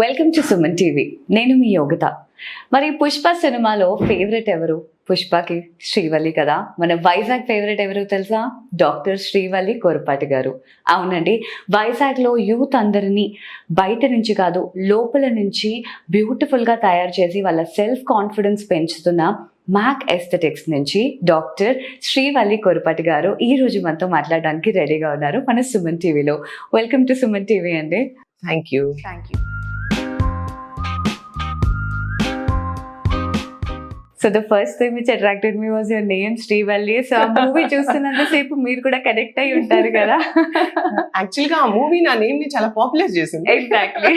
Welcome to Suman TV. నేను మీ యోగిత. మరి పుష్ప సినిమాలో ఫేవరెట్ ఎవరు? పుష్పకి శ్రీవల్లి కదా. మన వైజాగ్ ఫేవరెట్ ఎవరు తెలుసా? డాక్టర్ శ్రీవల్లి కొరపాటి గారు. అవునండి, వైజాగ్లో యూత్ అందరినీ బయట నుంచి కాదు లోపల నుంచి బ్యూటిఫుల్గా తయారు చేసి వాళ్ళ సెల్ఫ్ కాన్ఫిడెన్స్ పెంచుతున్న మ్యాక్ ఎస్థెటిక్స్ నుంచి డాక్టర్ శ్రీవల్లి కొరపాటి గారు ఈ రోజు మనతో మాట్లాడడానికి రెడీగా ఉన్నారు మన సుమన్ టీవీలో. వెల్కమ్ టు సుమన్ టీవీ అండి. Thank you. So the first thing which attracted me was your name, Srivalli. So ఆ మూవీ చూస్తున్నంతసేపు మీరు కూడా కనెక్ట్ అయి ఉంటారు కదా. యాక్చువల్ గా ఆ మూవీ నా నేమ్ ని చాలా పాపులర్ చేసింది. ఎగ్జాక్ట్లీ.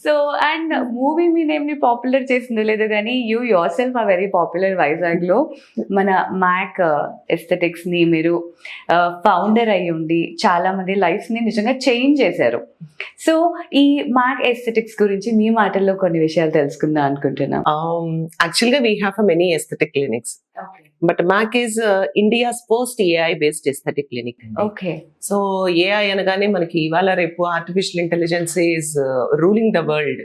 సో అండ్ మూవీ మీ నేమ్ ని పాపులర్ చేసిందో లేదో కానీ you yourself are very popular Vizag లో. మన మ్యాక్ ఎస్థెటిక్స్ ని మీరు ఫౌండర్ అయ్యి ఉండి చాలా మంది లైఫ్స్ ని నిజంగా చేంజ్ చేశారు. సో ఈ మ్యాక్ ఎస్థెటిక్స్ గురించి మీ మాటల్లో కొన్ని విషయాలు తెలుసుకుందాం అనుకుంటున్నాం. Actually, we have many aesthetic clinics. Okay. But MAC is India's first AI based aesthetic clinic. Okay. So AI అనగానే మనకి ఇవాళ రేపు artificial intelligence is ruling the world.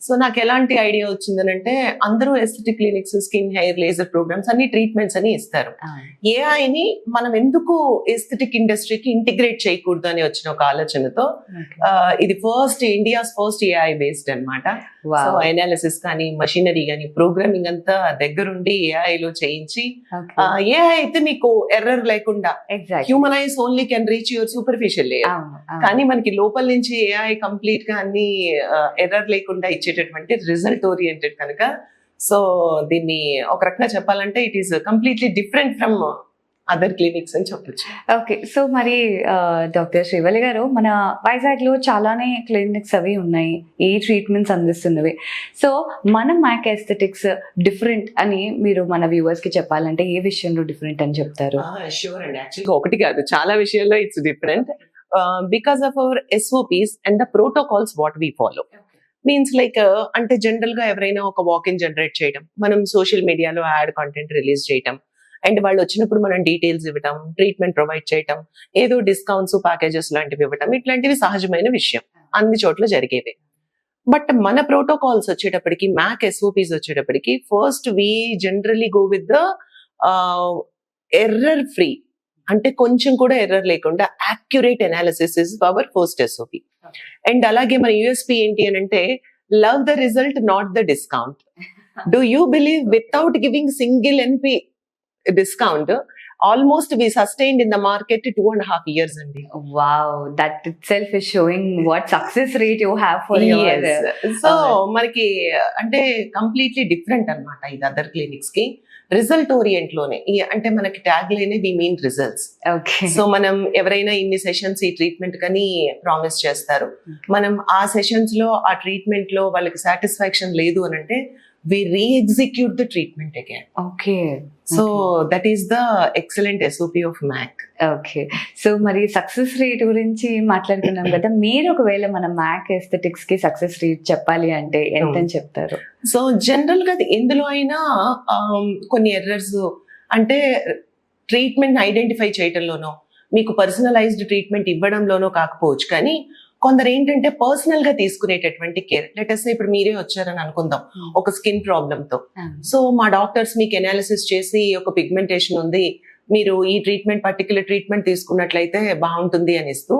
So నాకు ఎలాంటి ఐడియా వచ్చిందనంటే అందరూ aesthetic clinics, skin, hair, laser programs అన్ని treatments అని ఇస్తారు. ఏఐని మనం ఎందుకు ఎస్థెటిక్ ఇండస్ట్రీకి ఇంటిగ్రేట్ చేయకూడదు అని వచ్చిన ఒక ఆలోచనతో ఇది ఇండియాస్ ఫస్ట్ ఏఐ బేస్డ్ అనమాట. సో అనాలిసిస్ కానీ మషినరీ కానీ ప్రోగ్రామింగ్ అంతా దగ్గరుండి ఏఐ లో చేయించి ఏఐ అయితే మీకు ఎర్రర్ లేకుండా human ice only can reach your superficial layer, కానీ మనకి లోపల నుంచి ఏఐ కంప్లీట్ గా అన్ని ఎర్రర్ లేకుండా ఇచ్చేటటువంటి రిజల్ట్ ఓరియంటెడ్ కనుక సో దీన్ని ఒక రకంగా చెప్పాలంటే it is completely different from other clinics అని చెప్పచ్చు. ఓకే. సో మరి డాక్టర్ శ్రీవల్లి గారు, మన వైజాగ్ లో చాలానే క్లినిక్స్ అవి ఉన్నాయి ఈ ట్రీట్మెంట్స్ అందిస్తున్నవి. సో మన మ్యాక్ ఎస్థెటిక్స్ డిఫరెంట్ అని మీరు మన వ్యూవర్స్ కి చెప్పాలంటే ఏ విషయంలో డిఫరెంట్ అని చెప్తారు? షూర్ అండి. యాక్చువల్గా ఒకటి కాదు, చాలా విషయాల్లో it's different because of our SOPs and the protocols what we follow. Means like అంటే జనరల్ గా ఎవరైనా ఒక వాక్-ఇన్ జనరేట్ చేయడం, మనం సోషల్ మీడియాలో యాడ్ కంటెంట్ రిలీజ్ చేయడం, అండ్ వాళ్ళు వచ్చినప్పుడు మనం డీటెయిల్స్ ఇవ్వటం, ట్రీట్మెంట్ ప్రొవైడ్ చేయటం, ఏదో డిస్కౌంట్స్ ప్యాకేజెస్ లాంటివి ఇవ్వటం, ఇట్లాంటివి సహజమైన విషయం, అన్ని చోట్ల జరిగేవి. బట్ మన ప్రోటోకాల్స్ వచ్చేటప్పటికి, మ్యాక్ SOPs వచ్చేటప్పటికి first we generally go with the error free, అంటే కొంచెం కూడా ఎర్రర్ లేకుండా accurate analysis is our first SOP. And అలాగే మన USP ఏంటి అని అంటే love the result not the discount. Do you believe without giving single NP discount almost we sustained in the market 2.5 years andi. Wow, that itself is showing what success rate you have for your so మనకి అంటే completely different అన్నమాట ఇది other clinics కి. Result orient లోనే అంటే మనకి tag లేనే వి mean results. So మనం ఎవరైనా ఇన్ని సెషన్స్ ఈ ట్రీట్మెంట్ కని ప్రామిస్ చేస్తారు, మనం ఆ సెషన్స్ లో ఆ ట్రీట్మెంట్ లో వాళ్ళకి సాటిస్ఫాక్షన్ లేదు అని అంటే we re-execute the treatment again. Okay. So that is the excellent SOP of MAC. Okay. So మరి సక్సెస్ రేట్ గురించి మాట్లాడుకున్నాం కదా, మీరు ఒకవేళ మన మ్యాక్ ఎస్థెటిక్స్ కి సక్సెస్ రేట్ చెప్పాలి అంటే ఎంత అని చెప్తారు? సో జనరల్ గా ఎందులో అయినా కొన్ని ఎర్రర్స్ అంటే ట్రీట్మెంట్ ఐడెంటిఫై చేయడంలోనో, మీకు పర్సనలైజ్డ్ ట్రీట్మెంట్ ఇవ్వడంలోనో కాకపోవచ్చు, కానీ కొందరు ఏంటంటే పర్సనల్ గా తీసుకునేటటువంటి కేర్. లెటర్స్ ఇప్పుడు మీరే వచ్చారని అనుకుందాం ఒక స్కిన్ ప్రాబ్లమ్ తో, సో మా డాక్టర్స్ మీకు ఎనాలిసిస్ చేసి ఒక పిగ్మెంటేషన్ ఉంది, మీరు ఈ పర్టికులర్ ట్రీట్మెంట్ తీసుకున్నట్లయితే బాగుంటుంది అని ఇస్తూ,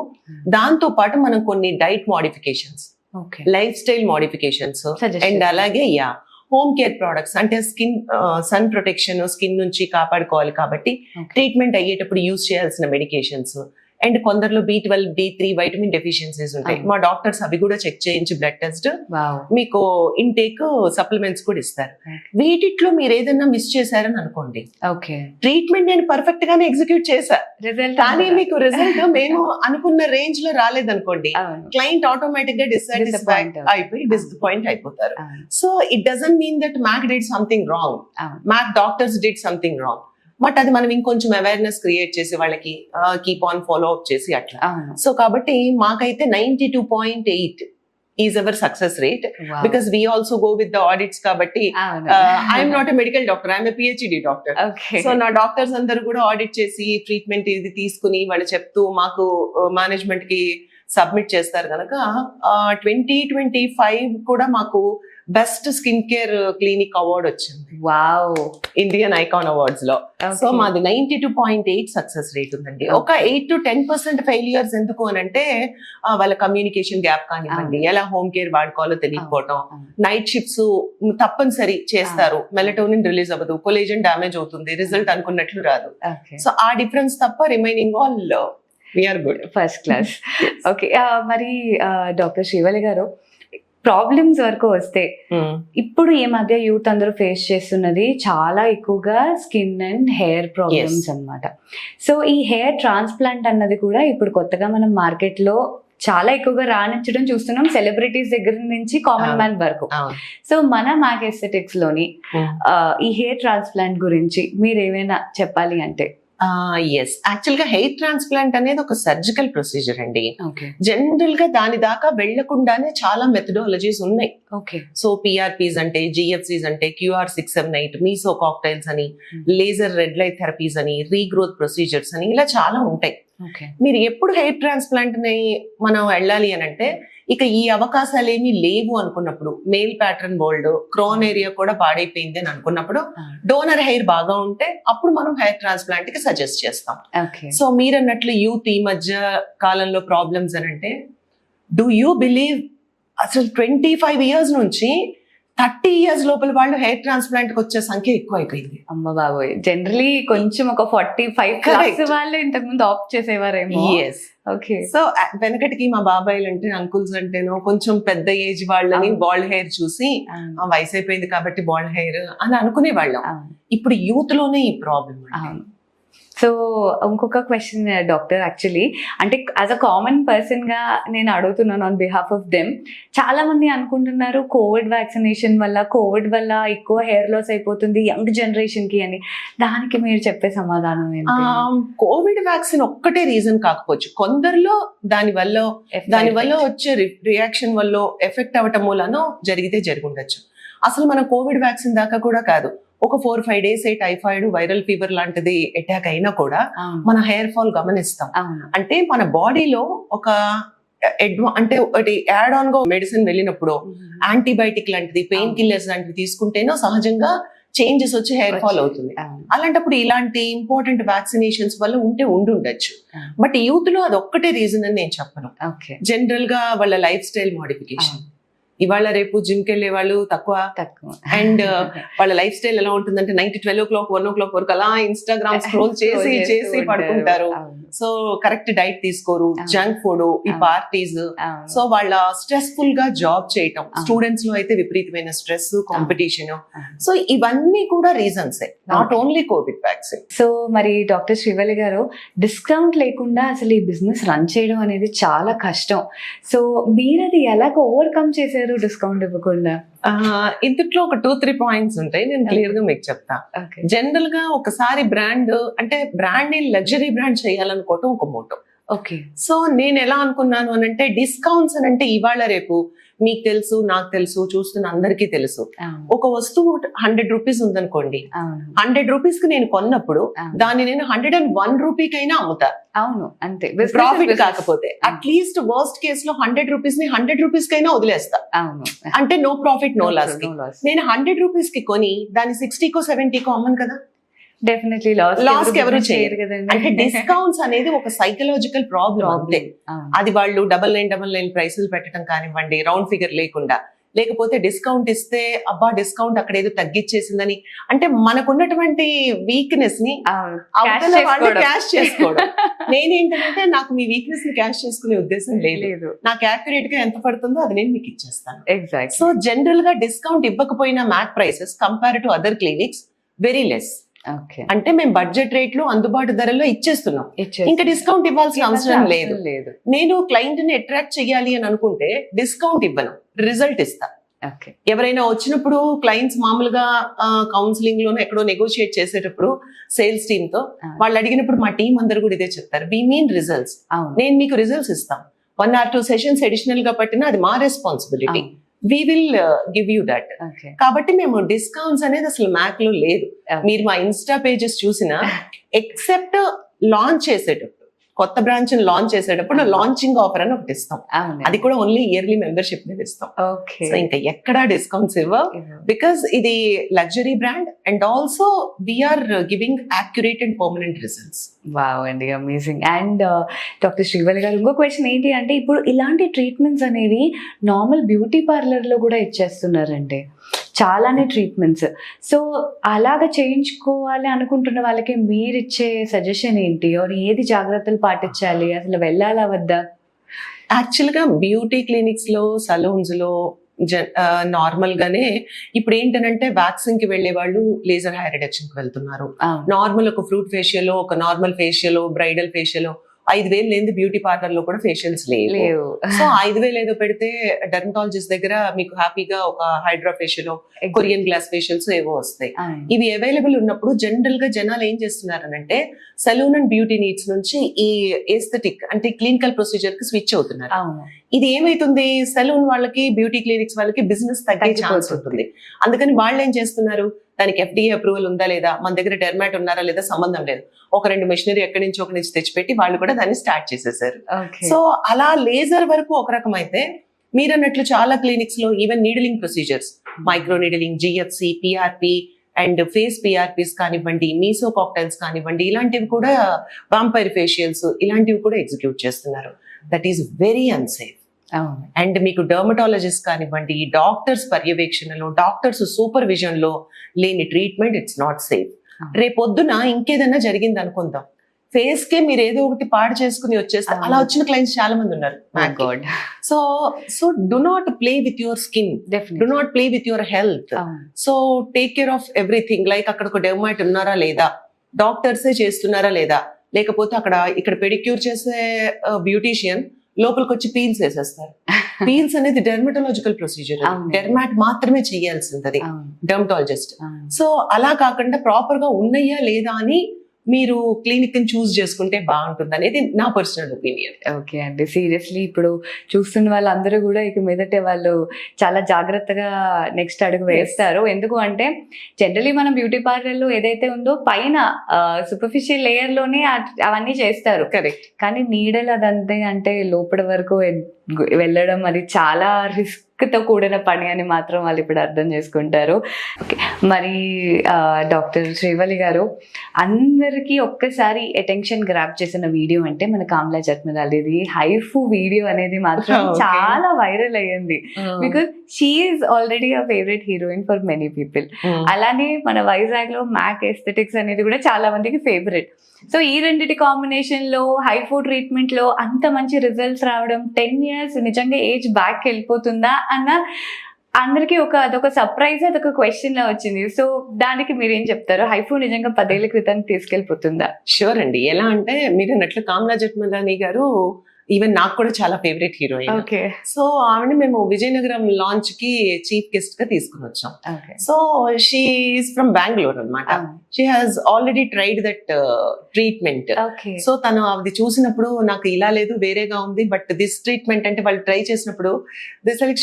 దాంతో పాటు మనం కొన్ని diet modifications, life style modifications, and అలాగే హోమ్ కేర్ ప్రొడక్ట్స్, అంటే స్కిన్ సన్ ప్రొటెక్షన్, స్కిన్ నుంచి కాపాడుకోవాలి కాబట్టి ట్రీట్మెంట్ అయ్యేటప్పుడు యూజ్ చేయాల్సిన మెడికేషన్స్, అండ్ కొందరిలో B12, D3 వైటమిన్ డెఫిషియన్సీస్ ఉంటాయి. మా డాక్టర్స్ అవి కూడా చెక్ చేయించి బ్లడ్ టెస్ట్ మీకు ఇంటేక్ సప్లిమెంట్స్ కూడా ఇస్తారు. వీటిలో మీరు ఏదైనా మిస్ చేశారని అనుకోండి, ట్రీట్మెంట్ నేను పర్ఫెక్ట్ గానే ఎగ్జిక్యూట్ చేశా, కానీ మీకు రిజల్ట్ మేము అనుకున్న రేంజ్ లో రాలేదనుకోండి, క్లయింట్ ఆటోమేటిక్ గా డిసప్పాయింట్ అయిపోతారు. So it doesn't mean that Mac did something wrong, Mac doctors did something wrong, but అది మనం ఇంకొంచెం అవేర్నెస్ క్రియేట్ చేసి వాళ్ళకి కీప్ ఆన్ ఫాలో అప్ చేసి అట్లా. సో కాబట్టి మాకైతే 92.8 is our success rate, because we also go with the audits. కాబట్టి I'm not a medical doctor, I'm a PhD doctor. So నా డాక్టర్స్ అందరూ కూడా ఆడిట్ చేసి ట్రీట్మెంట్ ఇది తీసుకుని వాళ్ళు చెప్తూ మాకు మేనేజ్మెంట్ కి సబ్మిట్ చేస్తారు కనుక 2025 కూడా మాకు best skin care clinic award వచ్చింది వావ్. ఇండియన్ ఐకాన్ అవార్డ్స్ లో. సో మాది 92.8 సక్సెస్ రేట్ ఉందండి. ఒక 8 to 10% ఫెయిలియర్స్ ఎందుకు అని అంటే వాళ్ళ కమ్యూనికేషన్ గ్యాప్ కానివ్వండి, ఎలా హోమ్ కేర్ వాడుకోవాలో తెలియకపోవటం, నైట్ షిఫ్ట్స్ తప్పనిసరి చేస్తారు, మెలటోనిన్ రిలీజ్ అవ్వదు, కొలేజన్ డ్యామేజ్ అవుతుంది, రిజల్ట్ అనుకున్నట్లు రాదు. సో ఆ డిఫరెన్స్ తప్ప remaining all we're good. First class. Okay, మరి డాక్టర్ శ్రీవల్లి గారు, ప్రాబ్లమ్స్ వరకు వస్తే ఇప్పుడు ఈ మధ్య యూత్ అందరూ ఫేస్ చేస్తున్నది చాలా ఎక్కువగా స్కిన్ అండ్ హెయిర్ ప్రాబ్లమ్స్ అన్నమాట. సో ఈ హెయిర్ ట్రాన్స్ప్లాంట్ అన్నది కూడా ఇప్పుడు కొత్తగా మనం మార్కెట్ లో చాలా ఎక్కువగా రాణించడం చూస్తున్నాం, సెలబ్రిటీస్ దగ్గర నుంచి కామన్ మ్యాన్ వరకు. సో మన మ్యాక్ ఎస్థెటిక్స్ లోని ఈ హెయిర్ ట్రాన్స్ప్లాంట్ గురించి మీరు ఏమైనా చెప్పాలి అంటే? ఎస్, యాక్చువల్ గా హెయిర్ ట్రాన్స్ప్లాంట్ అనేది ఒక సర్జికల్ ప్రొసీజర్ అండి. జనరల్ గా దాని దాకా వెళ్లకుండానే చాలా మెథడాలజీస్ ఉన్నాయి. సో పిఆర్పీస్ అంటే, జిఎఫ్సీస్ అంటే, QR678, మీసో కాక్టైల్స్ అని, లేజర్ రెడ్ లైట్ థెరపీస్ అని, రీగ్రోత్ ప్రొసీజర్స్ అని, ఇలా చాలా ఉంటాయి. మీరు ఎప్పుడు హెయిర్ ట్రాన్స్ప్లాంట్ ని మనం వెళ్ళాలి అని అంటే, ఇక ఈ అవకాశాలు ఏమీ లేవు అనుకున్నప్పుడు, మేల్ ప్యాటర్న్ బోల్డ్, క్రోన్ ఏరియా కూడా పాడైపోయింది అని అనుకున్నప్పుడు, డోనర్ హెయిర్ బాగా ఉంటే అప్పుడు మనం హెయిర్ ట్రాన్స్ప్లాంట్ కి సజెస్ట్ చేస్తాం. సో మీరు అన్నట్లు యూత్ ఈ మధ్య కాలంలో ప్రాబ్లమ్స్ అని అంటే, డూ యూ బిలీవ్ అసలు 25 years నుంచి 30 years లోపల వాళ్ళు హెయిర్ ట్రాన్స్ప్లాంట్ కి వచ్చే సంఖ్య ఎక్కువ అయిపోయింది. అమ్మ బాబోయ్, జనరలీ కొంచెం ఒక 45+ వాళ్ళు ఇంతకు ముందు ఆప్ట్ చేసేవారేమో. ఓకే. సో వెనకటికి మా బాబాయిలు అంటే, అంకుల్స్ అంటేనో కొంచెం పెద్ద ఏజ్ వాళ్ళని బాల్డ్ హెయిర్ చూసి వయసు అయిపోయింది కాబట్టి బాల్డ్ హెయిర్ అని అనుకునే వాళ్ళం. ఇప్పుడు యూత్ లోనే ఈ ప్రాబ్లం. సో ఇంకొక క్వశ్చన్ డాక్టర్, యాక్చువల్లీ అంటే యాజ్ అ కామన్ పర్సన్ గా నేను అడుగుతున్నాను ఆన్ బిహాఫ్ ఆఫ్ దెమ్. చాలా మంది అనుకుంటున్నారు కోవిడ్ వ్యాక్సినేషన్ వల్ల, కోవిడ్ వల్ల ఎక్కువ హెయిర్ లాస్ అయిపోతుంది యంగ్ జనరేషన్ కి అని. దానికి మీరు చెప్పే సమాధానం ఏంటి? కోవిడ్ వ్యాక్సిన్ ఒక్కటే రీజన్ కాకపోవచ్చు, కొందరిలో దాని వల్ల వచ్చే రియాక్షన్ వల్ల ఎఫెక్ట్ అవ్వటం మూలనో జరిగితే జరుగుండొచ్చు. అసలు మన కోవిడ్ వ్యాక్సిన్ దాకా కూడా కాదు, ఒక 4-5 days టైఫాయిడ్, వైరల్ ఫీవర్ లాంటిది అటాక్ అయినా కూడా మన హెయిర్ ఫాల్ గమనిస్తాం. అంటే మన బాడీలో ఒక అంటే ఒకటి యాడ్ ఆన్ గా మెడిసిన్ వెళ్ళినప్పుడు, యాంటీబయాటిక్ లాంటిది, పెయిన్ కిల్లర్స్ లాంటివి తీసుకుంటేనో సహజంగా చేంజెస్ వచ్చి హెయిర్ ఫాల్ అవుతుంది. అలాంటప్పుడు ఇలాంటి ఇంపార్టెంట్ వ్యాక్సినేషన్స్ వల్ల ఉండుండొచ్చు. బట్ యూత్ లో అది ఒక్కటే రీజన్ అని నేను చెప్పను. జనరల్ గా వాళ్ళ లైఫ్ స్టైల్ మోడిఫికేషన్. ఇవాళ రేపు జిమ్ కి వెళ్ళే వాళ్ళు తక్కువ, అండ్ వాళ్ళ లైఫ్ స్టైల్ ఎలా ఉంటుందంటే నైట్ 12 o'clock 1 o'clock వరకు అలా ఇన్స్టాగ్రామ్ స్క్రోల్ చేసి పడుకుంటారు. సో కరెక్ట్ డైట్ తీసుకోరు, జంక్ ఫుడ్, ఈ పార్టీస్. సో వాళ్ళ స్ట్రెస్ఫుల్ గా జాబ్ చేయటం, స్టూడెంట్స్ లో అయితే విపరీతమైన స్ట్రెస్, కాంపిటీషన్. సో ఇవన్నీ కూడా reasons, not only Covid vaccine. So మరి డాక్టర్ శ్రీవల్లి గారు, డిస్కౌంట్ లేకుండా అసలు ఈ బిజినెస్ రన్ చేయడం అనేది చాలా కష్టం. సో మీరు అది ఎలాగ ఓవర్కమ్ చేశారు డిస్కౌంట్ ఇవ్వకుండా? ఇందులో ఒక 2-3 పాయింట్స్ ఉంటాయి, నేను క్లియర్ గా మీకు చెప్తా. జనరల్ గా ఒకసారి బ్రాండ్ అంటే బ్రాండ్ లగ్జరీ బ్రాండ్ చేయాలనుకోవటం ఒక మోటో. సో నేను ఎలా అనుకున్నాను అని అంటే, డిస్కౌంట్స్ అని అంటే ఇవాళ రేపు మీకు తెలుసు, నాకు తెలుసు, చూస్తున్న అందరికీ తెలుసు. ఒక వస్తువు 100 rupees ఉందనుకోండి, 100 rupees కి నేను కొన్నప్పుడు దాన్ని నేను 101 rupee కైనా అమ్ముతా. అవును, అంతే. ప్రాఫిట్ కాకపోతే అట్లీస్ట్ వర్స్ట్ కేస్ లో 100 rupees ని 100 rupees కైనా వదిలేస్తా. అంటే నో ప్రాఫిట్ నో లాస్. నేను 100 rupees కి కొని దాన్ని 60కో 70కో అమ్మను కదా, డెఫినెట్లీ లాస్ ఎవరు చేయరు కదండి. అంటే డిస్కౌంట్స్ అనేది ఒక సైకలాజికల్ ప్రాబ్లం అంతే. అది వాళ్ళు 9999 ప్రైసులు పెట్టడం కానివ్వండి, రౌండ్ ఫిగర్ లేకుండా, లేకపోతే డిస్కౌంట్ ఇస్తే అబ్బా డిస్కౌంట్ అక్కడ ఏదో తగ్గించేసిందని, అంటే మనకున్నటువంటి వీక్నెస్ ని అవతల వాళ్ళు క్యాష్ చేసుకోవడం. నేనేంటంటే నాకు మీ వీక్నెస్ ని క్యాష్ చేసుకునే ఉద్దేశం లేదు, నాకు యాక్యురేట్ గా ఎంత పడుతుందో అది నేను మీకు ఇచ్చేస్తాను. సో జనరల్ గా డిస్కౌంట్ ఇవ్వకపోయినా Mac prices compare to other clinics very less. అంటే మేము బడ్జెట్ రేట్లు అందుబాటు ధరలో ఇచ్చేస్తున్నాం, ఇంకా డిస్కౌంట్ ఇవ్వాల్సిన అవసరం లేదు. నేను క్లయింట్ ని అట్రాక్ట్ చేయాలి అని అనుకుంటే డిస్కౌంట్ ఇవ్వను, రిజల్ట్ ఇస్తా. ఎవరైనా వచ్చినప్పుడు క్లయింట్స్ మామూలుగా కౌన్సిలింగ్ లోనే ఎక్కడో నెగోషియేట్ చేసేటప్పుడు సేల్స్ టీమ్ తో వాళ్ళు అడిగినప్పుడు మా టీం అందరు కూడా ఇదే చెప్తారు, వి మీన్ రిజల్ట్స్. నేను మీకు రిజల్ట్స్ ఇస్తాం, 1 or 2 sessions అడిషనల్ గా పట్టినా అది మా responsibility, we will give you that. కాబట్టి మేము డిస్కౌంట్స్ అనేది అసలు మ్యాక్ లో లేదు. మీరు మా ఇన్స్టా పేజెస్ చూసినా ఎక్సెప్ట్ లాంచ్ చేసేటప్పుడు కొత్త బ్రాంచ్ లాంచ్ చేసేటప్పుడు లాంచింగ్ ఆఫర్ అని ఒకటి ఇస్తాం. అది కూడా ఓన్లీ ఇయర్లీ మెంబర్షిప్ మీద ఇస్తాం. ఓకే. సో ఇంకా ఎక్కడా డిస్కౌంట్స్ ఇవ్వవు, బికాస్ ఇది luxury brand and also we're giving accurate and permanent results. Wow అండి, amazing. And doctor Srivalli garu, ఇంకో క్వశ్చన్ ఏంటి అంటే, ఇప్పుడు ఇలాంటి ట్రీట్మెంట్స్ అనేవి నార్మల్ బ్యూటీ పార్లర్లో కూడా ఇచ్చేస్తున్నారండి, చాలానే ట్రీట్మెంట్స్. సో అలాగ చేయించుకోవాలి అనుకుంటున్న వాళ్ళకి మీరు ఇచ్చే సజెషన్ ఏంటి, ఆర్ ఏది జాగ్రత్తలు పాటించాలి, అసలు వెళ్ళాలా వద్దా? యాక్చువల్గా బ్యూటీ క్లినిక్స్ లో, సలూన్స్ లో నార్మల్ గానే ఇప్పుడు ఏంటంటే వ్యాక్సిన్ కి వెళ్లే వాళ్ళు లేజర్ హెయిర్ రిడక్షన్ కి వెళ్తున్నారు. నార్మల్ ఒక ఫ్రూట్ ఫేషియల్, ఒక నార్మల్ ఫేషియల్, బ్రైడల్ ఫేషియల్ 5,000 లేని బ్యూటీ పార్లర్ లో కూడా ఫేషియల్స్ లేవు. సో 5,000 ఏదో పెడితే డెర్మటాలజిస్ట్ దగ్గర మీకు హ్యాపీగా ఒక Hydraa facial, Korean glass facials ఏవో వస్తాయి. ఇవి అవైలబుల్ ఉన్నప్పుడు జనరల్ గా జనాలు ఏం చేస్తున్నారనంటే సెలూన్ అండ్ బ్యూటీ నీడ్స్ నుంచి ఈ ఎస్థెటిక్ అంటే క్లినికల్ ప్రొసీజర్ కి స్విచ్ అవుతున్నారు. ఇది ఏమైతుంది, సెలూన్ వాళ్ళకి, బ్యూటీ క్లినిక్స్ వాళ్ళకి బిజినెస్ తగ్గే ఛాన్స్ ఉంటుంది. అందుకని వాళ్ళు ఏం చేస్తున్నారు, దానికి FDA అప్రూవల్ ఉందా లేదా, మన దగ్గర డెర్మాట్ ఉన్నారా లేదా సంబంధం లేదు, ఒక 2 మెషినరీ ఎక్కడి నుంచి ఒక నుంచి తెచ్చిపెట్టి వాళ్ళు కూడా దాన్ని స్టార్ట్ చేసేసారు. సో అలా లేజర్ వరకు ఒక రకం అయితే, మీరన్నట్లు చాలా క్లినిక్స్ లో even needling procedures, micro needling, GFC, PRP and face PRPs కానివ్వండి, మీసో కాక్టైల్స్ కానివ్వండి, ఇలాంటివి కూడా వాంపైర్ ఫేషియల్స్ ఇలాంటివి కూడా ఎగ్జిక్యూట్ చేస్తున్నారు. That is very unsafe. And మీకు డర్మటాలజిస్ట్ కానివ్వండి, డాక్టర్స్ పర్యవేక్షణలో, డాక్టర్స్ సూపర్విజన్ లో లేని ట్రీట్మెంట్ ఇట్స్ నాట్ సేఫ్. రేపొద్దున ఇంకేదైనా జరిగింది అనుకుందాం, ఫేస్ కే మీరు ఏదో ఒకటి పాడు చేసుకుని వచ్చేస్తే, అలా వచ్చిన క్లయింట్స్ చాలా మంది ఉన్నారు. So so do not play with your skin, do not play with your health. So take care of everything. Like అక్కడ ఒక డెర్మైట్ ఉన్నారా లేదా, డాక్టర్సే చేస్తున్నారా లేదా, లేకపోతే ఇక్కడ పెడిక్యూర్ చేసే బ్యూటీషియన్ లోపలికి వచ్చి పీల్స్ వేసేస్తారు. పీల్స్ అనేది డెర్మటాలజికల్ ప్రొసీజర్, డెర్మాట్ మాత్రమే చేయాల్సింది డెర్మటాలజిస్ట్. సో అలా కాకుండా ప్రాపర్ గా ఉన్నాయా లేదా అని మీరు క్లినిక్ ని చూస్ చేసుకుంటే బాగుంటుంది అనేది నా పర్సనల్ ఒపీనియన్. ఓకే అండి, సీరియస్లీ ఇప్పుడు చూస్తున్న వాళ్ళందరూ కూడా ఇక మీదటే వాళ్ళు చాలా జాగ్రత్తగా నెక్స్ట్ అడుగు వేస్తారు. ఎందుకు అంటే జనరలీ మనం బ్యూటీ పార్లర్లో ఏదైతే ఉందో పైన సూపర్ఫిషియల్ లేయర్ లోనే అవన్నీ చేస్తారు, కరెక్ట్. కానీ నీడలు అదంతే అంటే లోపల వరకు వెళ్ళడం అది చాలా రిస్క్ తో కూడిన పని అని మాత్రం వాళ్ళు ఇప్పుడు అర్థం చేసుకుంటారు. ఓకే, మరి డాక్టర్ శ్రీవల్లి గారు, అందరికీ ఒక్కసారి అటెన్షన్ గ్రాప్ చేసిన వీడియో అంటే మన కామ్లా జత్మలాలిది హైఫు వీడియో అనేది మాత్రం చాలా వైరల్ అయ్యింది. Because she is already a favourite heroine for many people. అలానే మన వైజాగ్ లో మ్యాక్ ఎస్థెటిక్స్ అనేది కూడా చాలా మందికి ఫేవరెట్. సో ఈ రెండిటి కాంబినేషన్ లో హైఫు ట్రీట్మెంట్ లో అంత మంచి రిజల్ట్స్ రావడం, 10 years నిజంగా ఏజ్ బ్యాక్ వెళ్ళిపోతుందా అన్న అందరికి అదొక సర్ప్రైజ్, అదొక క్వశ్చన్ లా వచ్చింది. సో దానికి మీరేం చెప్తారు, హైఫు నిజంగా 10 ఏళ్ల క్రితానికి తీసుకెళ్లిపోతుందా? షూర్ అండి. ఎలా అంటే మీరు అన్నట్లు కామ్లా జట్మలాని గారు ఈవెన్ నాకు కూడా చాలా ఫేవరెట్ హీరోయిన్. సో ఆవిడ మేము విజయనగరం లాంచ్ కి చీఫ్ గెస్ట్ గా తీసుకుని వచ్చాం. So she is from Bengaluru అనమాట. She has already tried that treatment. So తను అది చూసినప్పుడు నాకు ఇలా లేదు, వేరేగా ఉంది, బట్ దిస్ ట్రీట్మెంట్ అంటే వాళ్ళు ట్రై చేసినప్పుడు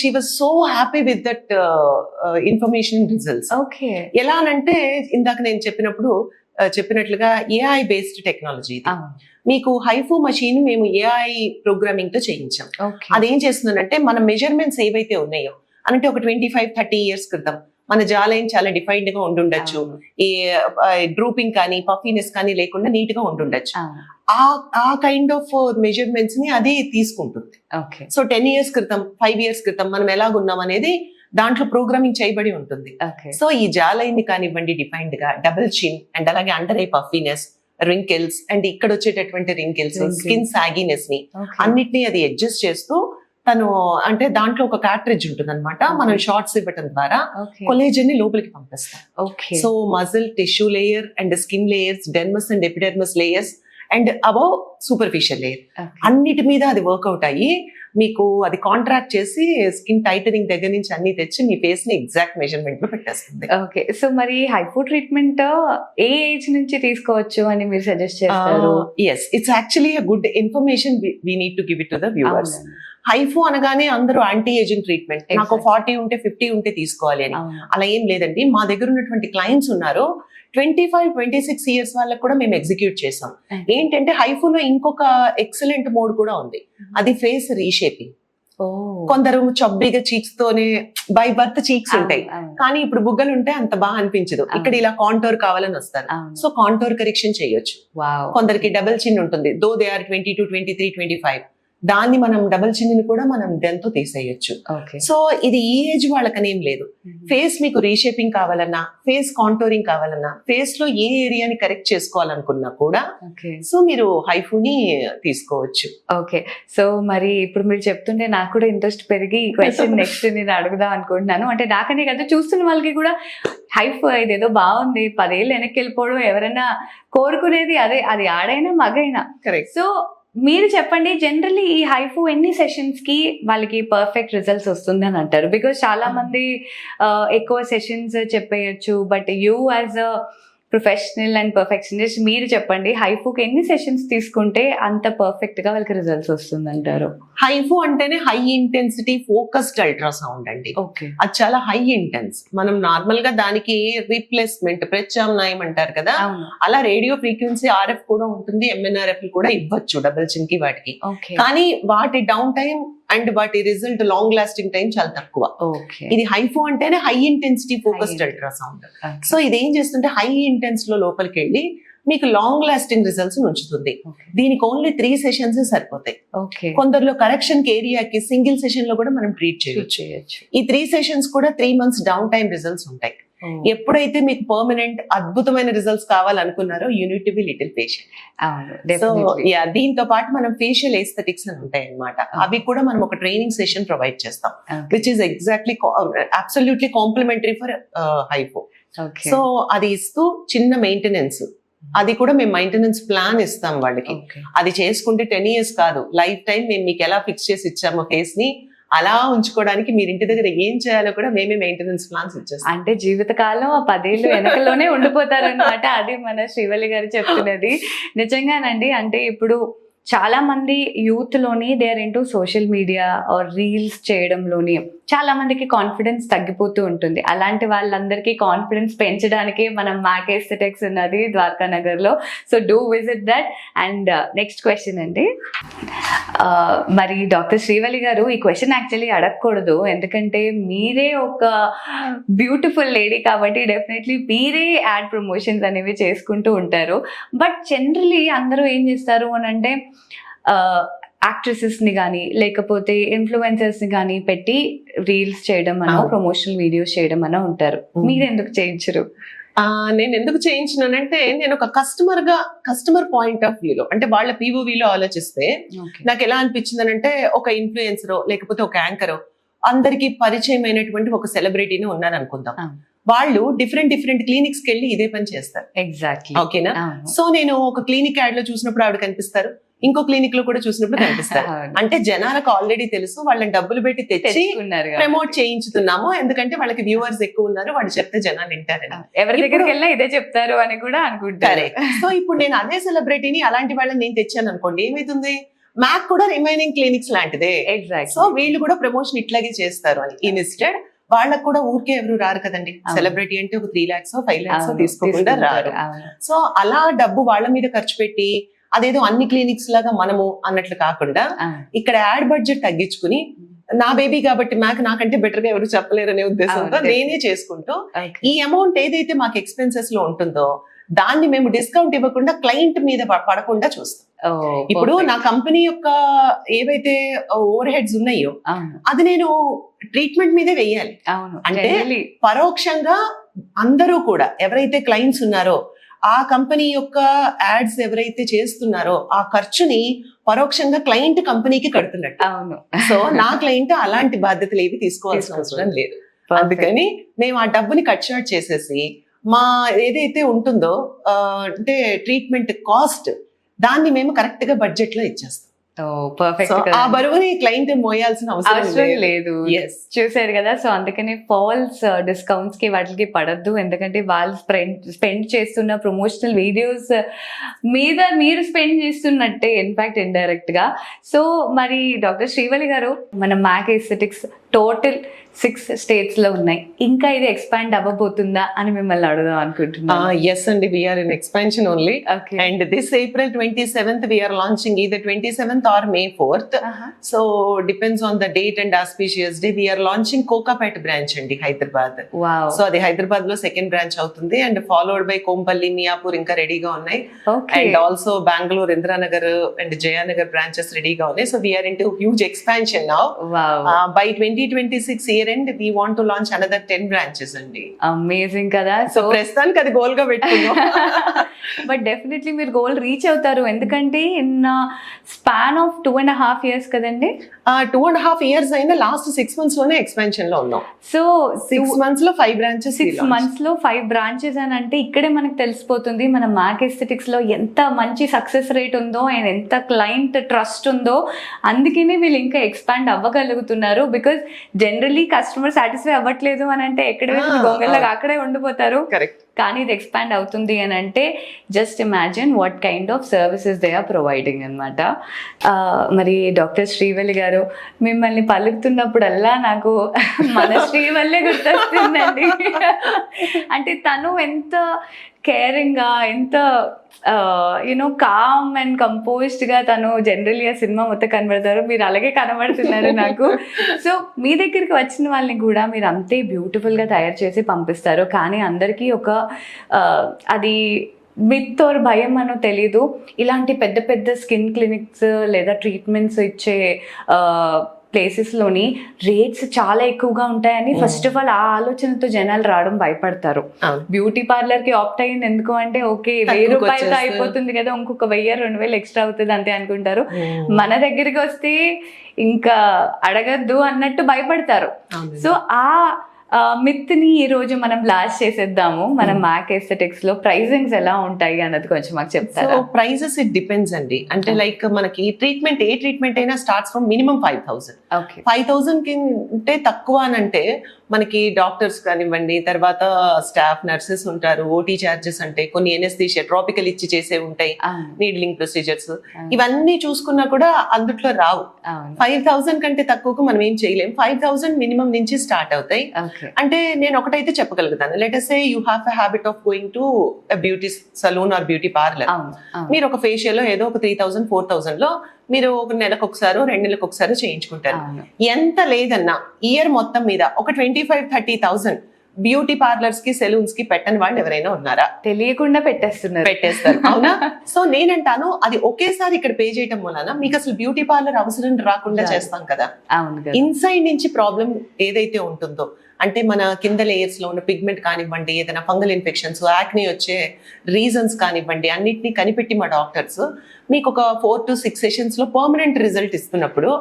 she was so happy with that information results. ఎలా అనంటే ఇందాక నేను చెప్పినట్లుగా AI బేస్డ్ టెక్నాలజీ. మీకు హైఫు మషీన్ మేము AI ప్రోగ్రామింగ్ తో చేయించాం. అదేం చేస్తుందంటే మన మెజర్మెంట్స్ ఏవైతే ఉన్నాయో అంటే ఒక 25-30 years క్రితం మన జాలైన్ చాలా డిఫైన్డ్ గా ఉండుండొచ్చు, ఈ డ్రూపింగ్ కానీ పఫీనెస్ కానీ లేకుండా నీట్ గా ఉండుండొచ్చు. ఆ కైండ్ ఆఫ్ మెజర్మెంట్స్ ని అది తీసుకుంటుంది. సో 10 years క్రితం, 5 years క్రితం మనం ఎలాగున్నాం అనేది దాంట్లో ప్రోగ్రామింగ్ చేయబడి ఉంటుంది. సో ఈ జాలైన్ ని కానివ్వండి డిఫైన్డ్ గా, డబుల్ చిన్ అండ్ అలాగే under eye puffiness, wrinkles and ఇక్కడ వచ్చేటటువంటి రింకిల్స్, స్కిన్ సాగినెస్ ని అన్నిటినీ అది అడ్జస్ట్ చేస్తూ తను అంటే దాంట్లో ఒక కార్ట్రిడ్జ్ ఉంటుంది అనమాట. మనం షార్ట్స్ ఇవ్వటం ద్వారా కొలేజన్ ని లోపలికి పంపిస్తాం. So muscle, tissue layer and skin layers, dermis and epidermis layers and above superficial layer అన్నిటి మీద అది వర్కౌట్ అయ్యి మీకు అది కాంట్రాక్ట్ చేసి స్కిన్ టైటనింగ్ దగ్గర నుంచి అన్ని తెచ్చి మీ ఫేస్ ని ఎగ్జాక్ట్ మెజర్మెంట్ లో పెట్టేస్తుంది. ఓకే, సో మరి హైఫు ట్రీట్మెంట్ ఏ ఏజ్ నుంచి తీసుకోవచ్చు అని మీరు సజెస్ట్ చేస్తారు? Yes, it's actually a good information we need to give it to the viewers. HIFU అనగానే అందరూ యాంటీ ఏజింగ్ ట్రీట్మెంట్, నాకు 40 ఉంటే 50 ఉంటే తీసుకోవాలి అని, అలా ఏం లేదండి. మా దగ్గర ఉన్నటువంటి క్లయింట్స్ ఉన్నారు 25-26 ఇయర్స్ వాళ్ళకి కూడా మేము ఎగ్జిక్యూట్ చేసాం. ఏంటంటే హైఫూలో ఇంకొక ఎక్సలెంట్ మోడ్ కూడా ఉంది, అది ఫేస్ రీషేపింగ్. కొందరు చబ్బీగా చీక్స్ తోనే బై బర్త్ చీక్స్ ఉంటాయి, కానీ ఇప్పుడు బుగ్గలు ఉంటే అంత బాగా అనిపించదు, ఇక్కడ ఇలా కాంటోర్ కావాలని వస్తారు. సో కాంటోర్ కరెక్షన్ చేయొచ్చు. కొందరికి డబుల్ చిన్ ఉంటుంది, దో దే ఆర్ 22, 23, 25, దాన్ని మనం డబుల్ చిన్ని కూడా మనం దెంతో తీసేయొచ్చు. సో ఇది ఈ ఏజ్ వాళ్ళకనేం లేదు. ఫేస్ మీకు రీషేపింగ్ కావాలన్నా, ఫేస్ కాంటోరింగ్ కావాలన్నా, ఫేస్ లో ఏ ఏరియాని కరెక్ట్ చేసుకోవాలనుకున్నా కూడా సో మీరు హైఫూని తీసుకోవచ్చు. ఓకే, సో మరి ఇప్పుడు మీరు చెప్తుంటే నాకు కూడా ఇంట్రెస్ట్ పెరిగి ఈ క్వశ్చన్ నెక్స్ట్ నేను అడుగుదాం అనుకుంటున్నాను. అంటే నాకనే కదా, చూస్తున్న వాళ్ళకి కూడా హైఫ్ ఇదేదో బాగుంది, 10 ఏళ్ళు వెనక్కి వెళ్ళిపోవడం ఎవరైనా కోరుకునేది అదే, అది ఆడైనా మగైనా. కరెక్ట్. సో మీరు చెప్పండి, జనరల్లీ ఈ హైఫూ ఎన్ని సెషన్స్ కి వాళ్ళకి పర్ఫెక్ట్ రిజల్ట్స్ వస్తుంది అని అంటారు? బికాస్ చాలా మంది ఎక్కువ సెషన్స్ చెప్పేయచ్చు, but you as a professional and perfectionist మీరు చెప్పండి, హైఫూకి ఎన్ని సెషన్స్ తీసుకుంటే అంత పర్ఫెక్ట్ గా వాళ్ళకి రిజల్ట్స్ వస్తుంది అంటారు? హైఫూ అంటేనే హై ఇంటెన్సిటీ ఫోకస్డ్ అల్ట్రాసౌండ్ అండి. అది చాలా హై ఇంటెన్స్. మనం నార్మల్ గా దానికి రీప్లేస్మెంట్, ప్రత్యామ్నాయం అంటారు కదా, అలా రేడియో ఫ్రీక్వెన్సీ RF కూడా ఉంటుంది, MNRF కూడా ఇవ్వచ్చు డబుల్ చిన్ కి వాటికి. కానీ వాటి డౌన్ టైం అండ్ వాటి రిజల్ట్ లాంగ్ లాస్టింగ్ టైం చాలా తక్కువ. ఇది హైఫూ అంటేనే high intensity focused ultrasound. So ఇది ఏం చేస్తుంటే హై ఇంటెన్స్ లో లోపలికి వెళ్ళి మీకు లాంగ్ లాస్టింగ్ రిజల్ట్స్ ఉంచుతుంది. దీనికి ఓన్లీ 3 సెషన్స్ సరిపోతాయి. కొందరిలో కరెక్షన్ ఏరియాకి సింగిల్ సెషన్ లో కూడా మనం ట్రీట్ చేయొచ్చు. ఈ 3 సెషన్స్ కూడా 3 months డౌన్ టైం రిజల్ట్స్ ఉంటాయి. ఎప్పుడైతే మీకు పర్మనెంట్ అద్భుతమైన రిజల్ట్స్ కావాలనుకున్నారో you need to be little patient. So దీంతో పాటు మనం ఫేషియల్ ఎస్థెటిక్స్ అని ఉంటాయి అన్నమాట. అవి కూడా మనం ఒక ట్రైనింగ్ సెషన్ ప్రొవైడ్ చేస్తాం, which is exactly absolutely complimentary for HIFU. So అది ఇస్తూ చిన్న మెయింటెనెన్స్, అది కూడా మేము మెయింటెనెన్స్ ప్లాన్ ఇస్తాం వాళ్ళకి. అది చేసుకుంటే 10 years కాదు, లైఫ్ టైం మేము మీకు ఎలా ఫిక్స్ చేసి ఇచ్చామో ఫేస్ ని అలా ఉంచుకోవడానికి మీరు ఇంటి దగ్గర ఏం చేయాలో కూడా మేమే మెయింటెనెన్స్ ప్లాన్స్ ఇచ్చేస్తాం. అంటే జీవితకాలం 10 ఏళ్ళు వెనకలోనే ఉండిపోతారనమాట. అది మన శ్రీవల్లి గారు చెప్తున్నది నిజంగానండి. అంటే ఇప్పుడు చాలా మంది యూత్ లోని they are into social media or reels చేయడంలోని చాలా మందికి కాన్ఫిడెన్స్ తగ్గిపోతూ ఉంటుంది. అలాంటి వాళ్ళందరికీ కాన్ఫిడెన్స్ పెంచడానికి మనం మ్యాక్ ఎస్థెటిక్స్ ఉన్నది ద్వారకా నగర్ లో. So do visit that. And next question అండి, మరి డాక్టర్ శ్రీవల్లి గారు ఈ క్వశ్చన్ యాక్చువల్లీ అడగకూడదు, ఎందుకంటే మీరే ఒక బ్యూటిఫుల్ లేడీ కాబట్టి డెఫినెట్లీ మీరే యాడ్ ప్రమోషన్స్ అనేవి చేసుకుంటూ ఉంటారు. బట్ జనరలీ అందరూ ఏం చేస్తారు అని అంటే యాక్ట్రెసెస్ ని కానీ లేకపోతే ఇన్ఫ్లుయెన్సర్స్ ని కానీ పెట్టి రీల్స్ చేయడం అనో ప్రమోషనల్ వీడియోస్ చేయడం అనో ఉంటారు. మీరు ఎందుకు చేయించరు? నేను ఎందుకు చేయించినానంటే, నేను ఒక కస్టమర్ పాయింట్ ఆఫ్ వ్యూలో, అంటే వాళ్ళ POVలో ఆలోచిస్తే నాకు ఎలా అనిపించింది అంటే, ఒక ఇన్ఫ్లుయెన్సరో లేకపోతే ఒక యాంకరో అందరికి పరిచయం అయినటువంటి ఒక సెలబ్రిటీని ఉన్నాను అనుకుందాం. వాళ్ళు డిఫరెంట్ క్లినిక్స్ కి వెళ్ళి ఇదే పని చేస్తారు. ఎగ్జాక్ట్లీ. ఓకేనా? సో నేను ఒక క్లినిక్ యాడ్ లో చూసినప్పుడు ఆవిడ కనిపిస్తారు, ఇంకో క్లినిక్ లో కూడా చూసినప్పుడు కనిపిస్తారు. అంటే జనాలకు ఆల్రెడీ తెలుసు, వాళ్ళని డబ్బులు పెట్టి తెచ్చి ప్రమోట్ చేయించుతున్నాము, ఎందుకంటే వాళ్ళకి వ్యూవర్స్ ఎక్కువ ఉన్నారు, వాళ్ళు చెప్తే జనాలు వింటారని. ఎవరి దగ్గరికి వెళ్ళినా ఇదే చెప్తారు అని కూడా అనుకుంటారు. సో ఇప్పుడు నేను అదే సెలబ్రిటీని అలాంటి వాళ్ళని నేను తెచ్చాను అనుకోండి, ఏమైతుంది, మ్యాక్ కూడా రిమైనింగ్ క్లినిక్స్ లాంటిదే. సో వీళ్ళు కూడా ప్రమోషన్ ఇట్లాగే చేస్తారు అని. ఇన్స్టెడ్ వాళ్ళకు కూడా ఊరికే ఎవరు రారు కదండి, సెలబ్రిటీ అంటే ఒక 3 lakhs 5 lakhs తీసుకోకుండా రారు. సో అలా డబ్బు వాళ్ళ మీద ఖర్చు పెట్టి అదేదో అన్ని క్లినిక్స్ లాగా మనము అన్నట్లు కాకుండా ఇక్కడ యాడ్ బడ్జెట్ తగ్గించుకుని, నా బేబీ కాబట్టి నాకంటే బెటర్ గా ఎవరు చెప్పలేరు అనే ఉద్దేశంతో నేనే చేసుకుంటూ ఈ అమౌంట్ ఏదైతే మాకు ఎక్స్పెన్సెస్ లో ఉంటుందో దాన్ని మేము డిస్కౌంట్ ఇవ్వకుండా క్లయింట్ మీద పడకుండా చూస్తాం. ఇప్పుడు నా కంపెనీ యొక్క ఏవైతే ఓవర్ హెడ్స్ ఉన్నాయో అది నేను ట్రీట్మెంట్ మీదే వెయ్యాలి. అంటే పరోక్షంగా అందరూ కూడా ఎవరైతే క్లయింట్స్ ఉన్నారో ఆ కంపెనీ యొక్క యాడ్స్ ఎవరైతే చేస్తున్నారో ఆ ఖర్చుని పరోక్షంగా క్లయింట్ కంపెనీకి కడుతున్నట్టు. సో నా క్లయింట్ అలాంటి బాధ్యతలు ఏవి తీసుకోవాల్సిన అవసరం లేదు. అందుకని మేము ఆ డబ్బుని కట్ షార్ట్ చేసేసి మా ఏదైతే ఉంటుందో అంటే ట్రీట్మెంట్ కాస్ట్ దాన్ని మేము కరెక్ట్ గా బడ్జెట్ లో ఇచ్చేస్తాం. ఆ బరువుని క్లయింట్ మోయాల్సిన అవసరం లేదు. చూసారు కదా, సో అందుకని ఫాల్స్ డిస్కౌంట్స్ కి వాటికి పడద్దు, ఎందుకంటే వాళ్ళు స్పెండ్ చేస్తున్న ప్రమోషనల్ వీడియోస్ మీద మీరు స్పెండ్ చేస్తున్నట్టే ఇన్ఫాక్ట్ ఇండైరెక్ట్ గా. సో మరి డాక్టర్ శ్రీవల్లి గారు, మన మ్యాక్ ఎస్థెటిక్స్ టోటల్ 6 states లో ఉన్నాయి. ఇంకా ఇది ఎక్స్పాండ్ అవ్వబోతుందా అని మిమ్మల్ని అడుగుదాం అనుకుంటున్నాను. ఎస్ అండి, we're in expansion only. Okay. And this April 27th we're launching either 27th or May 4th. So depends on the date and auspicious day. We're launching Kokapet branch అండి, హైదరాబాద్. వావ్. సో అది హైదరాబాద్ లో second branch అవుతుంది. And followed by Kompally, Miyapur ఇంకా రెడీగా ఉన్నాయి. Okay. And also Bengaluru, Indiranagar and Jayanagar branches రెడీగా ఉన్నాయి. So we're in to huge expansion now. Wow. By 2026 year end, we want to launch another 10 branches అండి. అమేజింగ్ కదా. సో ప్రస్తుతానికి అది గోల్ గా పెట్టుకున్నాం. బట్ డెఫినెట్లీ మీరు గోల్ రీచ్ అవుతారు, ఎందుకంటే ఇన్ స్పాన్ ఆఫ్ 2.5 years కదండి. 2.5 years అయినా లాస్ట్ 6 months లోనే ఎక్స్పాన్షన్ లో ఉన్నాం. సో 6 months లో 5 branches. 6 months లో 5 branches అని అంటే ఇక్కడే మనకు తెలిసిపోతుంది మన మ్యాక్ ఎస్థెటిక్స్ లో ఎంత మంచి సక్సెస్ రేట్ ఉందో అండ్ ఎంత క్లయింట్ ట్రస్ట్ ఉందో. అందుకనే వీళ్ళు ఇంకా ఎక్స్పాండ్ అవ్వగలుగుతున్నారు. బికాస్ జనరలీ కస్టమర్ సాటిస్ఫై అవ్వట్లేదు అని అంటే ఎక్కడ గొంగల్లాగా అక్కడే ఉండిపోతారు. కరెక్ట్. కానీ ఇది ఎక్స్పాండ్ అవుతుంది అని అంటే just imagine what kind of services they are providing అనమాట. మరి డాక్టర్ శ్రీవల్లి గారు, మిమ్మల్ని పలుకుతున్నప్పుడల్లా నాకు మన శ్రీవల్లే గుర్తొస్తుందండి. అంటే తను ఎంత కేరింగ్గా, ఎంత కామ్ అండ్ కంపోజ్డ్గా తను జనరల్లీ ఆ సినిమా మొత్తం కనబడతారు. మీరు అలాగే కనబడుతున్నారు నాకు. సో మీ దగ్గరికి వచ్చిన వాళ్ళని కూడా మీరు అంతే బ్యూటిఫుల్గా తయారు చేసి పంపిస్తారు. కానీ అందరికీ ఒక అది మిత్ ఆర్ భయం అనో తెలీదు. ఇలాంటి పెద్ద పెద్ద స్కిన్ క్లినిక్స్ లేదా ట్రీట్మెంట్స్ ఇచ్చే ప్లేసెస్లోని రేట్స్ చాలా ఎక్కువగా ఉంటాయని ఫస్ట్ ఆఫ్ ఆల్ ఆ ఆలోచనతో జనాలు రావడం భయపడతారు. బ్యూటీ పార్లర్ కి ఆప్ట్ అయ్యింది ఎందుకు అంటే ఓకే 1000 రూపాయలతో అయిపోతుంది కదా, ఇంకొక 1000-2000 ఎక్స్ట్రా అవుతుంది అంతే అనుకుంటారు. మన దగ్గరికి వస్తే ఇంకా అడగద్దు అన్నట్టు భయపడతారు. సో ఆ మిత్ ని ఈ రోజు మనం బ్లాస్ట్ చేసేద్దాము. మన మ్యాక్ ఎస్థెటిక్స్ లో ప్రైజింగ్స్ ఎలా ఉంటాయి అన్నది కొంచెం మాకు చెప్తారా? సో ప్రైజెస్ ఇట్ డిపెండ్స్ అండి. అంటే లైక్ మనకి ట్రీట్మెంట్ ఏ ట్రీట్మెంట్ అయినా స్టార్ట్స్ ఫ్రమ్ మినిమం 5,000. 5,000 కంటే తక్కువ అని అంటే మనకి డాక్టర్స్ కానివ్వండి, తర్వాత స్టాఫ్ నర్సెస్ ఉంటారు, ఓటీ ఛార్జెస్ అంటే కొన్ని ఎనెస్థీషియా ట్రాపికల్ ఇచ్చి చేసే ఉంటాయి, నీడ్లింగ్ ప్రొసీజర్స్, ఇవన్నీ చూసుకున్నా కూడా అందుట్లో రావు. 5,000 కంటే తక్కువకు మనం ఏం చేయలేం. 5,000 మినిమం నుంచి స్టార్ట్ అవుతాయి. అంటే నేను ఒకటైతే చెప్పగలుగుతాను, let us say you have a habit of going to a beauty salon or beauty parlor. మీరు ఒక ఫేషియల్ ఏదో ఒక 3,000 4,000 లో మీరు ఒక నెలకు ఒకసారి 2 నెలలకు ఒకసారి చేయించుకుంటారు. ఎంత లేదన్నా ఇయర్ మొత్తం మీద ఒక 25,000-30,000 బ్యూటీ పార్లర్స్ కి సెలూన్స్ కి పెట్టని వాళ్ళు ఎవరైనా ఉన్నారా? తెలియకుండా పెట్టేస్తారు. అవునా? సో నేనంటాను అది ఒకేసారి ఇక్కడ పే చేయడం వలన మీకు అసలు బ్యూటీ పార్లర్ అవసరం రాకుండా చేస్తాం కదా. ఇన్సైడ్ నుంచి ప్రాబ్లం ఏదైతే ఉంటుందో, అంటే మన కింద లేయర్స్ లో ఉన్న పిగ్మెంట్ కానివ్వండి, ఏదైనా ఫంగల్ ఇన్ఫెక్షన్స్, యాక్నే వచ్చే రీజన్స్ కానివ్వండి, అన్నిటినీ కనిపెట్టి మా డాక్టర్స్ మీకు ఒక 4 to 6 సెషన్స్ లో పర్మనెంట్ రిజల్ట్ ఇస్తున్నప్పుడు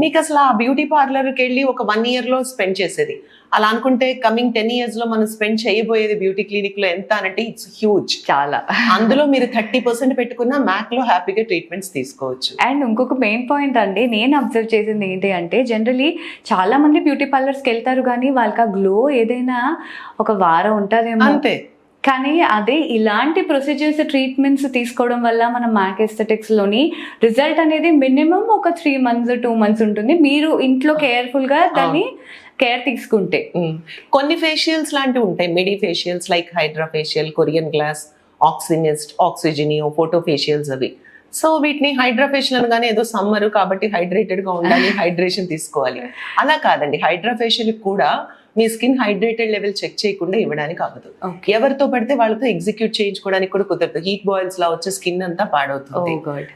మీకు అసలు ఆ బ్యూటీ పార్లర్కి వెళ్ళి ఒక 1 year లో స్పెండ్ చేసేది అలా అనుకుంటే కమింగ్ 10 years లో మనం స్పెండ్ చేయబోయేది బ్యూటీ క్లినిక్ లో ఎంత అంటే ఇట్స్ హ్యూజ్. చాలా. అందులో మీరు 30% పెట్టుకున్న మ్యాక్ లో హ్యాపీగా ట్రీట్మెంట్స్ తీసుకోవచ్చు. అండ్ ఇంకొక మెయిన్ పాయింట్ అండి, నేను అబ్జర్వ్ చేసింది ఏంటి అంటే జనరలీ చాలా మంది బ్యూటీ పార్లర్స్కి వెళ్తారు కానీ వాళ్ళకి ఆ గ్లో ఏదైనా ఒక వారం ఉంటుందేమో అంతే. కానీ అదే ఇలాంటి ప్రొసీజర్స్ ట్రీట్మెంట్స్ తీసుకోవడం వల్ల మన మ్యాక్ ఎస్థెటిక్స్ లోని రిజల్ట్ అనేది మినిమం ఒక 3 months 2 months ఉంటుంది. మీరు ఇంట్లో కేర్ఫుల్ గా దాన్ని కేర్ తీసుకుంటే. కొన్ని ఫేషియల్స్ లాంటివి ఉంటాయి, medi facials like hydra facial, Korean glass, ఆక్సినిస్ట్, ఆక్సిజినియో, ఫోటో ఫేషియల్స్ అవి. సో వీటిని హైడ్రా ఫేషియల్ అనగానే ఏదో సమ్మర్ కాబట్టి హైడ్రేటెడ్ గా ఉండాలి, హైడ్రేషన్ తీసుకోవాలి, అలా కాదండి. హైడ్రా ఫేషియల్ కూడా మీ స్కిన్ హైడ్రేటెడ్ లెవెల్ చెక్ చేయకుండా ఇవ్వడానికి అవ్వదు. ఎవరితో పడితే వాళ్ళతో ఎగ్జిక్యూట్ చేయించుకోవడానికి కూడా కుదరదు. హీట్ బాయిల్స్ లా వచ్చే స్కిన్ అంతా పాడవుతుంది.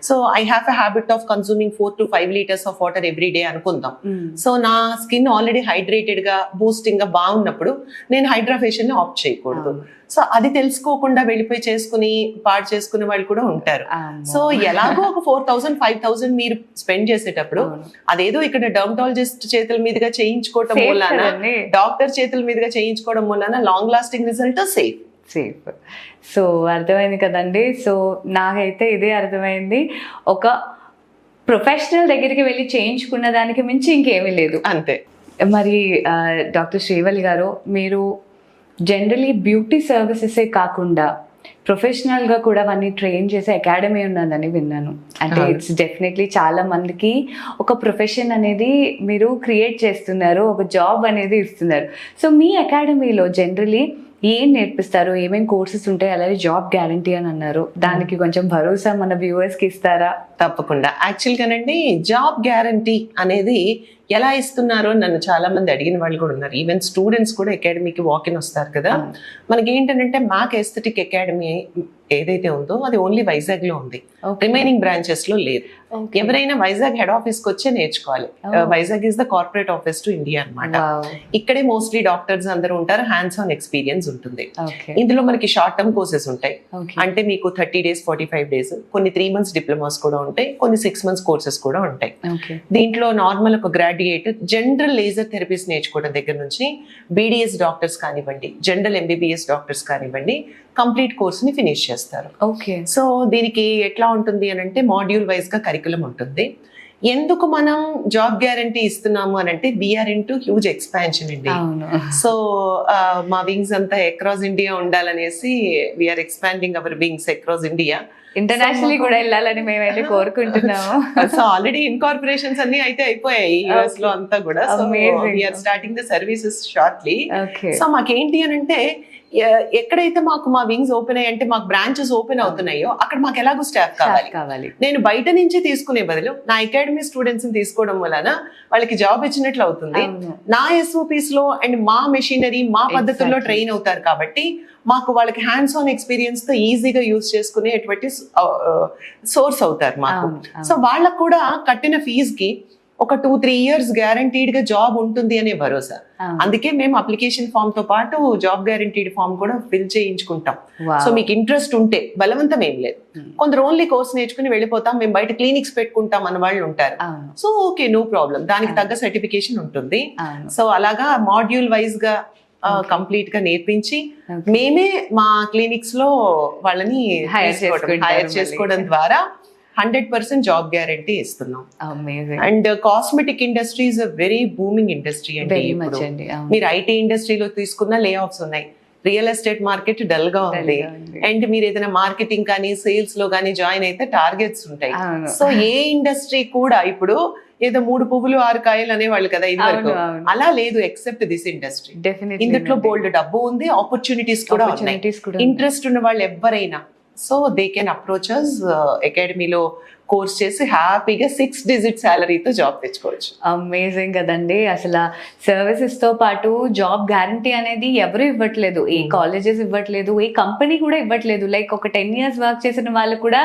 So I have a habit of consuming 4 to 5 liters of water every day అనుకుందాం. సో నా స్కిన్ ఆల్రెడీ హైడ్రేటెడ్ గా బూస్టింగ్ గా బాగున్నప్పుడు నేను హైడ్రా ఫేషియల్ ని ఆప్ట్ చేయకూడదు. సో అది తెలుసుకోకుండా వెళ్ళిపోయి చేసుకుని పాడు చేసుకునే వాళ్ళు కూడా ఉంటారు. సో ఎలాగో ఒక 4,000-5,000 మీరు స్పెండ్ చేసేటప్పుడు అదేదో ఇక్కడ డర్మటాలజిస్ట్ చేతుల మీదుగా చేయించుకోవటం వలన, డాక్టర్ చేతుల మీదుగా చేయించుకోవడం వలన long lasting result safe. So అర్థమైంది కదండి. సో నాకైతే ఇదే అర్థమైంది, ఒక ప్రొఫెషనల్ దగ్గరికి వెళ్ళి చేయించుకున్న దానికి మించి ఇంకేమీ లేదు. అంతే. మరి డాక్టర్ శ్రీవల్లి గారు, మీరు జనరలీ బ్యూటీ సర్వీసెసే కాకుండా ప్రొఫెషనల్ గా కూడా అవన్నీ ట్రైన్ చేసే అకాడమీ ఉన్నదని విన్నాను. అంటే ఇట్స్ డెఫినెట్లీ చాలా మందికి ఒక ప్రొఫెషన్ అనేది మీరు క్రియేట్ చేస్తున్నారు, ఒక జాబ్ అనేది ఇస్తున్నారు. సో మీ అకాడమీలో జనరలీ ఏం నేర్పిస్తారు, ఏమేమి కోర్సెస్ ఉంటాయి, అలాగే జాబ్ గ్యారంటీ అని అన్నారు, దానికి కొంచెం భరోసా మన వ్యూవర్స్ కి ఇస్తారా? తప్పకుండా. యాక్చువల్గానండి జాబ్ గ్యారంటీ అనేది ఎలా ఇస్తున్నారో నన్ను చాలా మంది అడిగిన వాళ్ళు కూడా ఉన్నారు. ఈవెన్ స్టూడెంట్స్ కూడా అకాడమీకి వాకిన్ వస్తారు కదా. మనకి ఏంటంటే మ్యాక్ ఎస్థెటిక్ అకాడమీ ఏదైతే ఉందో అది ఓన్లీ వైజాగ్ లో ఉంది, రిమైనింగ్ బ్రాంచెస్ లో లేదు. ఎవరైనా వైజాగ్ హెడ్ ఆఫీస్ కి వచ్చే నేర్చుకోవాలి. Vizag is the corporate office to India అన్నమాట. ఇక్కడే మోస్ట్లీ డాక్టర్స్ అందరూ ఉంటారు, హ్యాండ్స్ ఆన్ ఎక్స్పీరియన్స్ ఉంటుంది. ఇందులో మనకి షార్ట్ టర్మ్ కోర్సెస్ ఉంటాయి, అంటే మీకు 30 days 45 days, కొన్ని 3 months డిప్లొమాస్ కూడా ఉంటాయి, కొన్ని 6 months కోర్సెస్ కూడా ఉంటాయి. దీంట్లో నార్మల్ ఒక గ్రాడ్యుయేట్ జనరల్ లేజర్ థెరపీస్ నేర్చుకోవడం దగ్గర నుంచి బీడీఎస్ డాక్టర్స్ కానివ్వండి, జనరల్ ఎంబీబీఎస్ డాక్టర్స్ కానివ్వండి, కంప్లీట్ కోర్స్ ని ఫినిష్ చేస్తారు. సో దీనికి ఎట్లా ఉంటుంది అని అంటే మాడ్యూల్ వైజ్ గా కరికులం ఉంటుంది. ఎందుకు మనం జాబ్ గ్యారంటీ ఇస్తున్నాము అని అంటే we are in to huge expansion అండి. సో మా వింగ్స్ అంతా అక్రాస్ ఇండియా ఉండాలనేసి we are expanding our wings across India. Internationally కూడా వెళ్ళాలని మేమైతే కోరుకుంటున్నాము. సో ఆల్రెడీ ఇన్కార్పొరేషన్స్ అన్ని అయితే అయిపోయాయి యుఎస్ లో అంతా కూడా. So we are starting the services shortly. So మాకేంటి అని అంటే ఎక్కడైతే మాకు మా వింగ్స్ ఓపెన్ అయ్యి అంటే మాకు బ్రాంచెస్ ఓపెన్ అవుతున్నాయో అక్కడ మాకు ఎలాగో స్టాఫ్ కావాలి. నేను బయట నుంచి తీసుకునే బదులు నా అకాడమీ స్టూడెంట్స్ ని తీసుకోవడం వలన వాళ్ళకి జాబ్ ఇచ్చినట్లు అవుతుంది. నా ఎస్ఓపీస్ లో అండ్ మా మెషినరీ మా పద్ధతుల్లో ట్రైన్ అవుతారు కాబట్టి మాకు వాళ్ళకి హ్యాండ్స్ ఆన్ ఎక్స్పీరియన్స్ తో ఈజీగా యూజ్ చేసుకునేటువంటి సోర్స్ అవుతారు మాకు. సో వాళ్ళకు కూడా కట్టిన ఫీజుకి ఒక 2-3 years గ్యారంటీడ్ గా జాబ్ ఉంటుంది అనే భరోసా. అందుకే మేము అప్లికేషన్ ఫామ్ తో పాటు జాబ్ గ్యారంటీడ్ ఫామ్ కూడా ఫిల్ చేయించుకుంటాం. సో మీకు ఇంట్రెస్ట్ ఉంటే, బలవంతం ఏం లేదు. కొందరు ఓన్లీ కోర్స్ నేర్చుకుని వెళ్ళిపోతాం, మేము బయట క్లినిక్స్ పెట్టుకుంటాం అన్న వాళ్ళు ఉంటారు. సో ఓకే, నో ప్రాబ్లం, దానికి తగ్గ సర్టిఫికేషన్ ఉంటుంది. సో అలాగా మాడ్యూల్ వైజ్ గా కంప్లీట్ గా నేర్పించి మేమే మా క్లినిక్స్ లో వాళ్ళని హైర్ చేసుకోవడం ద్వారా 100% జాబ్ గ్యారంటీ ఇస్తున్నాం. And cosmetic industry is a very booming industry అండి. మీరు ఐటీ ఇండస్ట్రీలో తీసుకున్న లే ఆఫ్స్ ఉన్నాయి, రియల్ ఎస్టేట్ మార్కెట్ డల్ గా ఉంది, అండ్ మీరు ఏదైనా మార్కెటింగ్ కానీ సేల్స్ లో కానీ జాయిన్ అయితే టార్గెట్స్ ఉంటాయి. సో ఏ ఇండస్ట్రీ కూడా ఇప్పుడు ఏదో 3 పువ్వులు 6 కాయలు అనేవాళ్ళు కదా ఇది వరకు, అలా లేదు ఎక్సెప్ట్ దిస్ ఇండస్ట్రీ. ఇందులో బోల్డ్ డబ్బు ఉంది, ఆపర్చునిటీస్ కూడా ఉన్నాయి. ఇంట్రెస్ట్ ఉన్న వాళ్ళు ఎవరైనా so they can approach us. అకాడమీలో కోర్స్ చేసి హ్యాపీగా 6 digit శాలరీతో జాబ్ తెచ్చుకోవచ్చు. అమేజింగ్ కదండి. అసలు సర్వీసెస్ తో పాటు జాబ్ గ్యారంటీ అనేది ఎవరు ఇవ్వట్లేదు, ఏ కాలేజెస్ ఇవ్వట్లేదు, ఏ కంపెనీ కూడా ఇవ్వట్లేదు. లైక్ ఒక 10 years వర్క్ చేసిన వాళ్ళు కూడా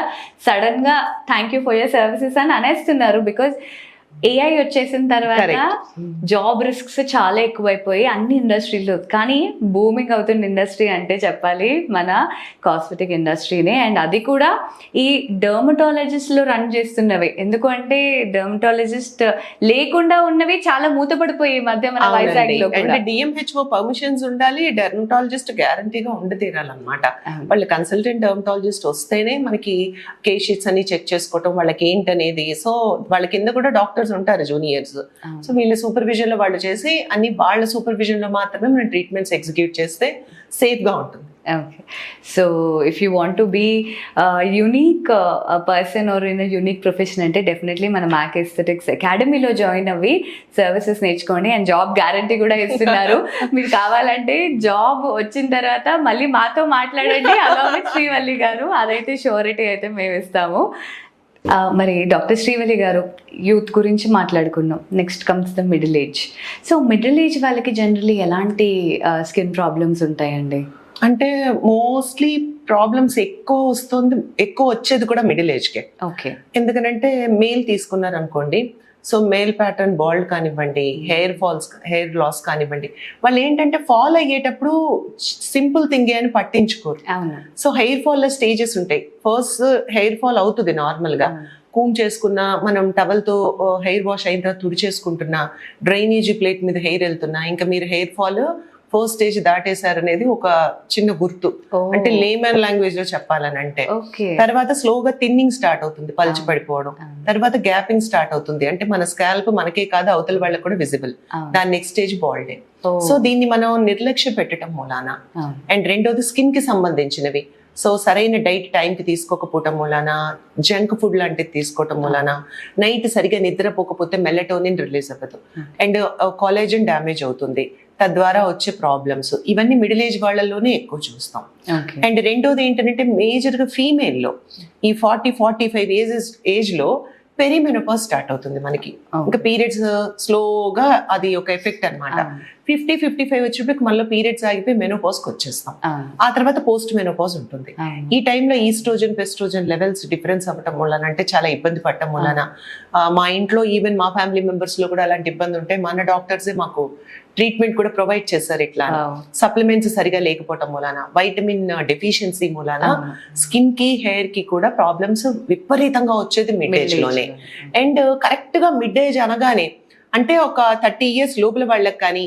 సడన్ గా thank you for your services అని అనేస్తున్నారు. బికాస్ ఏఐ వచ్చేసిన తర్వాత జాబ్ రిస్క్స్ చాలా ఎక్కువైపోయి అన్ని ఇండస్ట్రీలో, కానీ బూమింగ్ అవుతున్న ఇండస్ట్రీ అంటే చెప్పాలి మన కాస్మెటిక్ ఇండస్ట్రీనే. అండ్ అది కూడా ఈ డర్మటాలజిస్ట్ లో రన్ చేస్తున్నవి. ఎందుకు అంటే డర్మటాలజిస్ట్ లేకుండా ఉన్నవి చాలా మూతపడిపోయి ఈ మధ్య మన వైజాగ్ లో. డిఎంహెచ్ఓ పర్మిషన్స్ ఉండాలి, డర్మటాలజిస్ట్ గ్యారంటీగా ఉండతీరాలన్నమాట. వాళ్ళు కన్సల్టెంట్ డర్మటాలజిస్ట్ వస్తేనే మనకి కేస్ షీట్స్ అన్ని చెక్ చేసుకోవటం, వాళ్ళకి ఏంటనేది. సో వాళ్ళ కింద కూడా డాక్టర్స్ ఉంటారు జూనియర్స్. సో వీళ్ళ సూపర్విజన్ లో వాళ్ళు చేసి అన్ని వాళ్ళ సూపర్విజన్ లో మాత్రమే మనం ట్రీట్మెంట్స్ ఎగ్జిక్యూట్ చేస్తే సేఫ్ గా ఉంటుంది. Okay, so if you want to be a unique person or in a unique profession అంటే డెఫినెట్లీ మన మ్యాక్ ఎస్థెటిక్స్ అకాడమీలో జాయిన్ అవ్వి సర్వీసెస్ నేర్చుకోండి. అండ్ జాబ్ గ్యారంటీ కూడా ఇస్తున్నారు. మీరు కావాలంటే జాబ్ వచ్చిన తర్వాత మళ్ళీ మాతో మాట్లాడండి అలాగే విత్ శ్రీవల్లి గారు, అదైతే షూరిటీ అయితే మేము ఇస్తాము. మరి డాక్టర్ శ్రీవల్లి గారు, యూత్ గురించి మాట్లాడుకున్నాం, next comes the middle age. So middle age వాళ్ళకి జనరలీ ఎలాంటి స్కిన్ ప్రాబ్లమ్స్ ఉంటాయండి? అంటే మోస్ట్లీ ప్రాబ్లమ్స్ ఎక్కువ వచ్చేది కూడా మిడిల్ ఏజ్కే. ఓకే. ఎందుకంటే మేల్ తీసుకున్నారు అనుకోండి, సో మేల్ ప్యాటర్న్ బాల్డ్ కానివ్వండి, హెయిర్ లాస్ కానివ్వండి, వాళ్ళు ఏంటంటే ఫాల్ అయ్యేటప్పుడు సింపుల్ థింగే అని పట్టించుకోరు. సో హెయిర్ ఫాల్ లో స్టేజెస్ ఉంటాయి. ఫస్ట్ హెయిర్ ఫాల్ అవుతుంది నార్మల్ గా, కూమ్ చేసుకున్నా, మనం టవల్తో హెయిర్ వాష్ అయిన తర్వాత తుడిచేసుకుంటున్నా, డ్రైనేజీ ప్లేట్ మీద హెయిర్ వెళ్తున్నా, ఇంకా మీరు హెయిర్ ఫాల్ ఫస్ట్ స్టేజ్ దాటేశారు అనేది ఒక చిన్న గుర్తు. అంటే లేమన్ లాంగ్వేజ్ లో చెప్పాలని అంటే తర్వాత స్లోగా థిన్నింగ్ స్టార్ట్ అవుతుంది, పల్చి పడిపోవడం, తర్వాత గ్యాపింగ్ స్టార్ట్ అవుతుంది. అంటే మన స్కాల్ప్ మనకే కాదు అవతల వాళ్ళకి కూడా విజిబుల్. దాని నెక్స్ట్ స్టేజ్ బాల్డే. సో దీన్ని మనం నిర్లక్ష్య పెట్టడం మూలాన. అండ్ రెండోది స్కిన్ కి సంబంధించినవి, సో సరైన డైట్ టైంకి తీసుకోకపోవటం మూలాన, జంక్ ఫుడ్ లాంటిది తీసుకోవటం మూలాన, నైట్ సరిగా నిద్రపోకపోతే మెలటోనిన్ రిలీజ్ అవ్వదు అండ్ కాలేజన్ డ్యామేజ్ అవుతుంది, తద్వారా వచ్చే ప్రాబ్లమ్స్ ఇవన్నీ మిడిల్ ఏజ్ వాళ్ళలోనే ఎక్కువ చూస్తాం. అండ్ రెండోది ఏంటంటే మేజర్గా ఫీమేల్లో ఈ 40-45 ఏజ్ లో పెరిమెనోపాజ్ స్టార్ట్ అవుతుంది మనకి. ఇంకా పీరియడ్స్ స్లోగా అది ఒక ఎఫెక్ట్ అన్నమాట. 50-55 వచ్చినప్పుడు మళ్ళీ పీరియడ్స్ ఆగిపోయి మెనోపాజ్కి వచ్చేస్తాం. ఆ తర్వాత పోస్ట్ మెనోపాజ్ ఉంటుంది. ఈ టైంలో ఈస్ట్రోజన్ పెస్ట్రోజన్ లెవెల్స్ డిఫరెన్స్ అవ్వటం వలన, అంటే చాలా ఇబ్బంది పడటం వలన, మా ఇంట్లో ఈవెన్ మా ఫ్యామిలీ మెంబర్స్ లో కూడా అలాంటి ఇబ్బంది ఉంటే మన డాక్టర్సే మాకు ట్రీట్మెంట్ కూడా ప్రొవైడ్ చేస్తారు. ఇట్లా సప్లిమెంట్స్ సరిగా లేకపోవటం మూలాన, వైటమిన్ డెఫిషియన్సీ మూలాన స్కిన్ కి హెయిర్ కి కూడా ప్రాబ్లమ్స్ విపరీతంగా వచ్చేది మిడ్ ఏజ్ లోనే. అండ్ కరెక్ట్ గా మిడ్ ఏజ్ అనగానే, అంటే ఒక 30 years లోపల వాళ్ళకి కానీ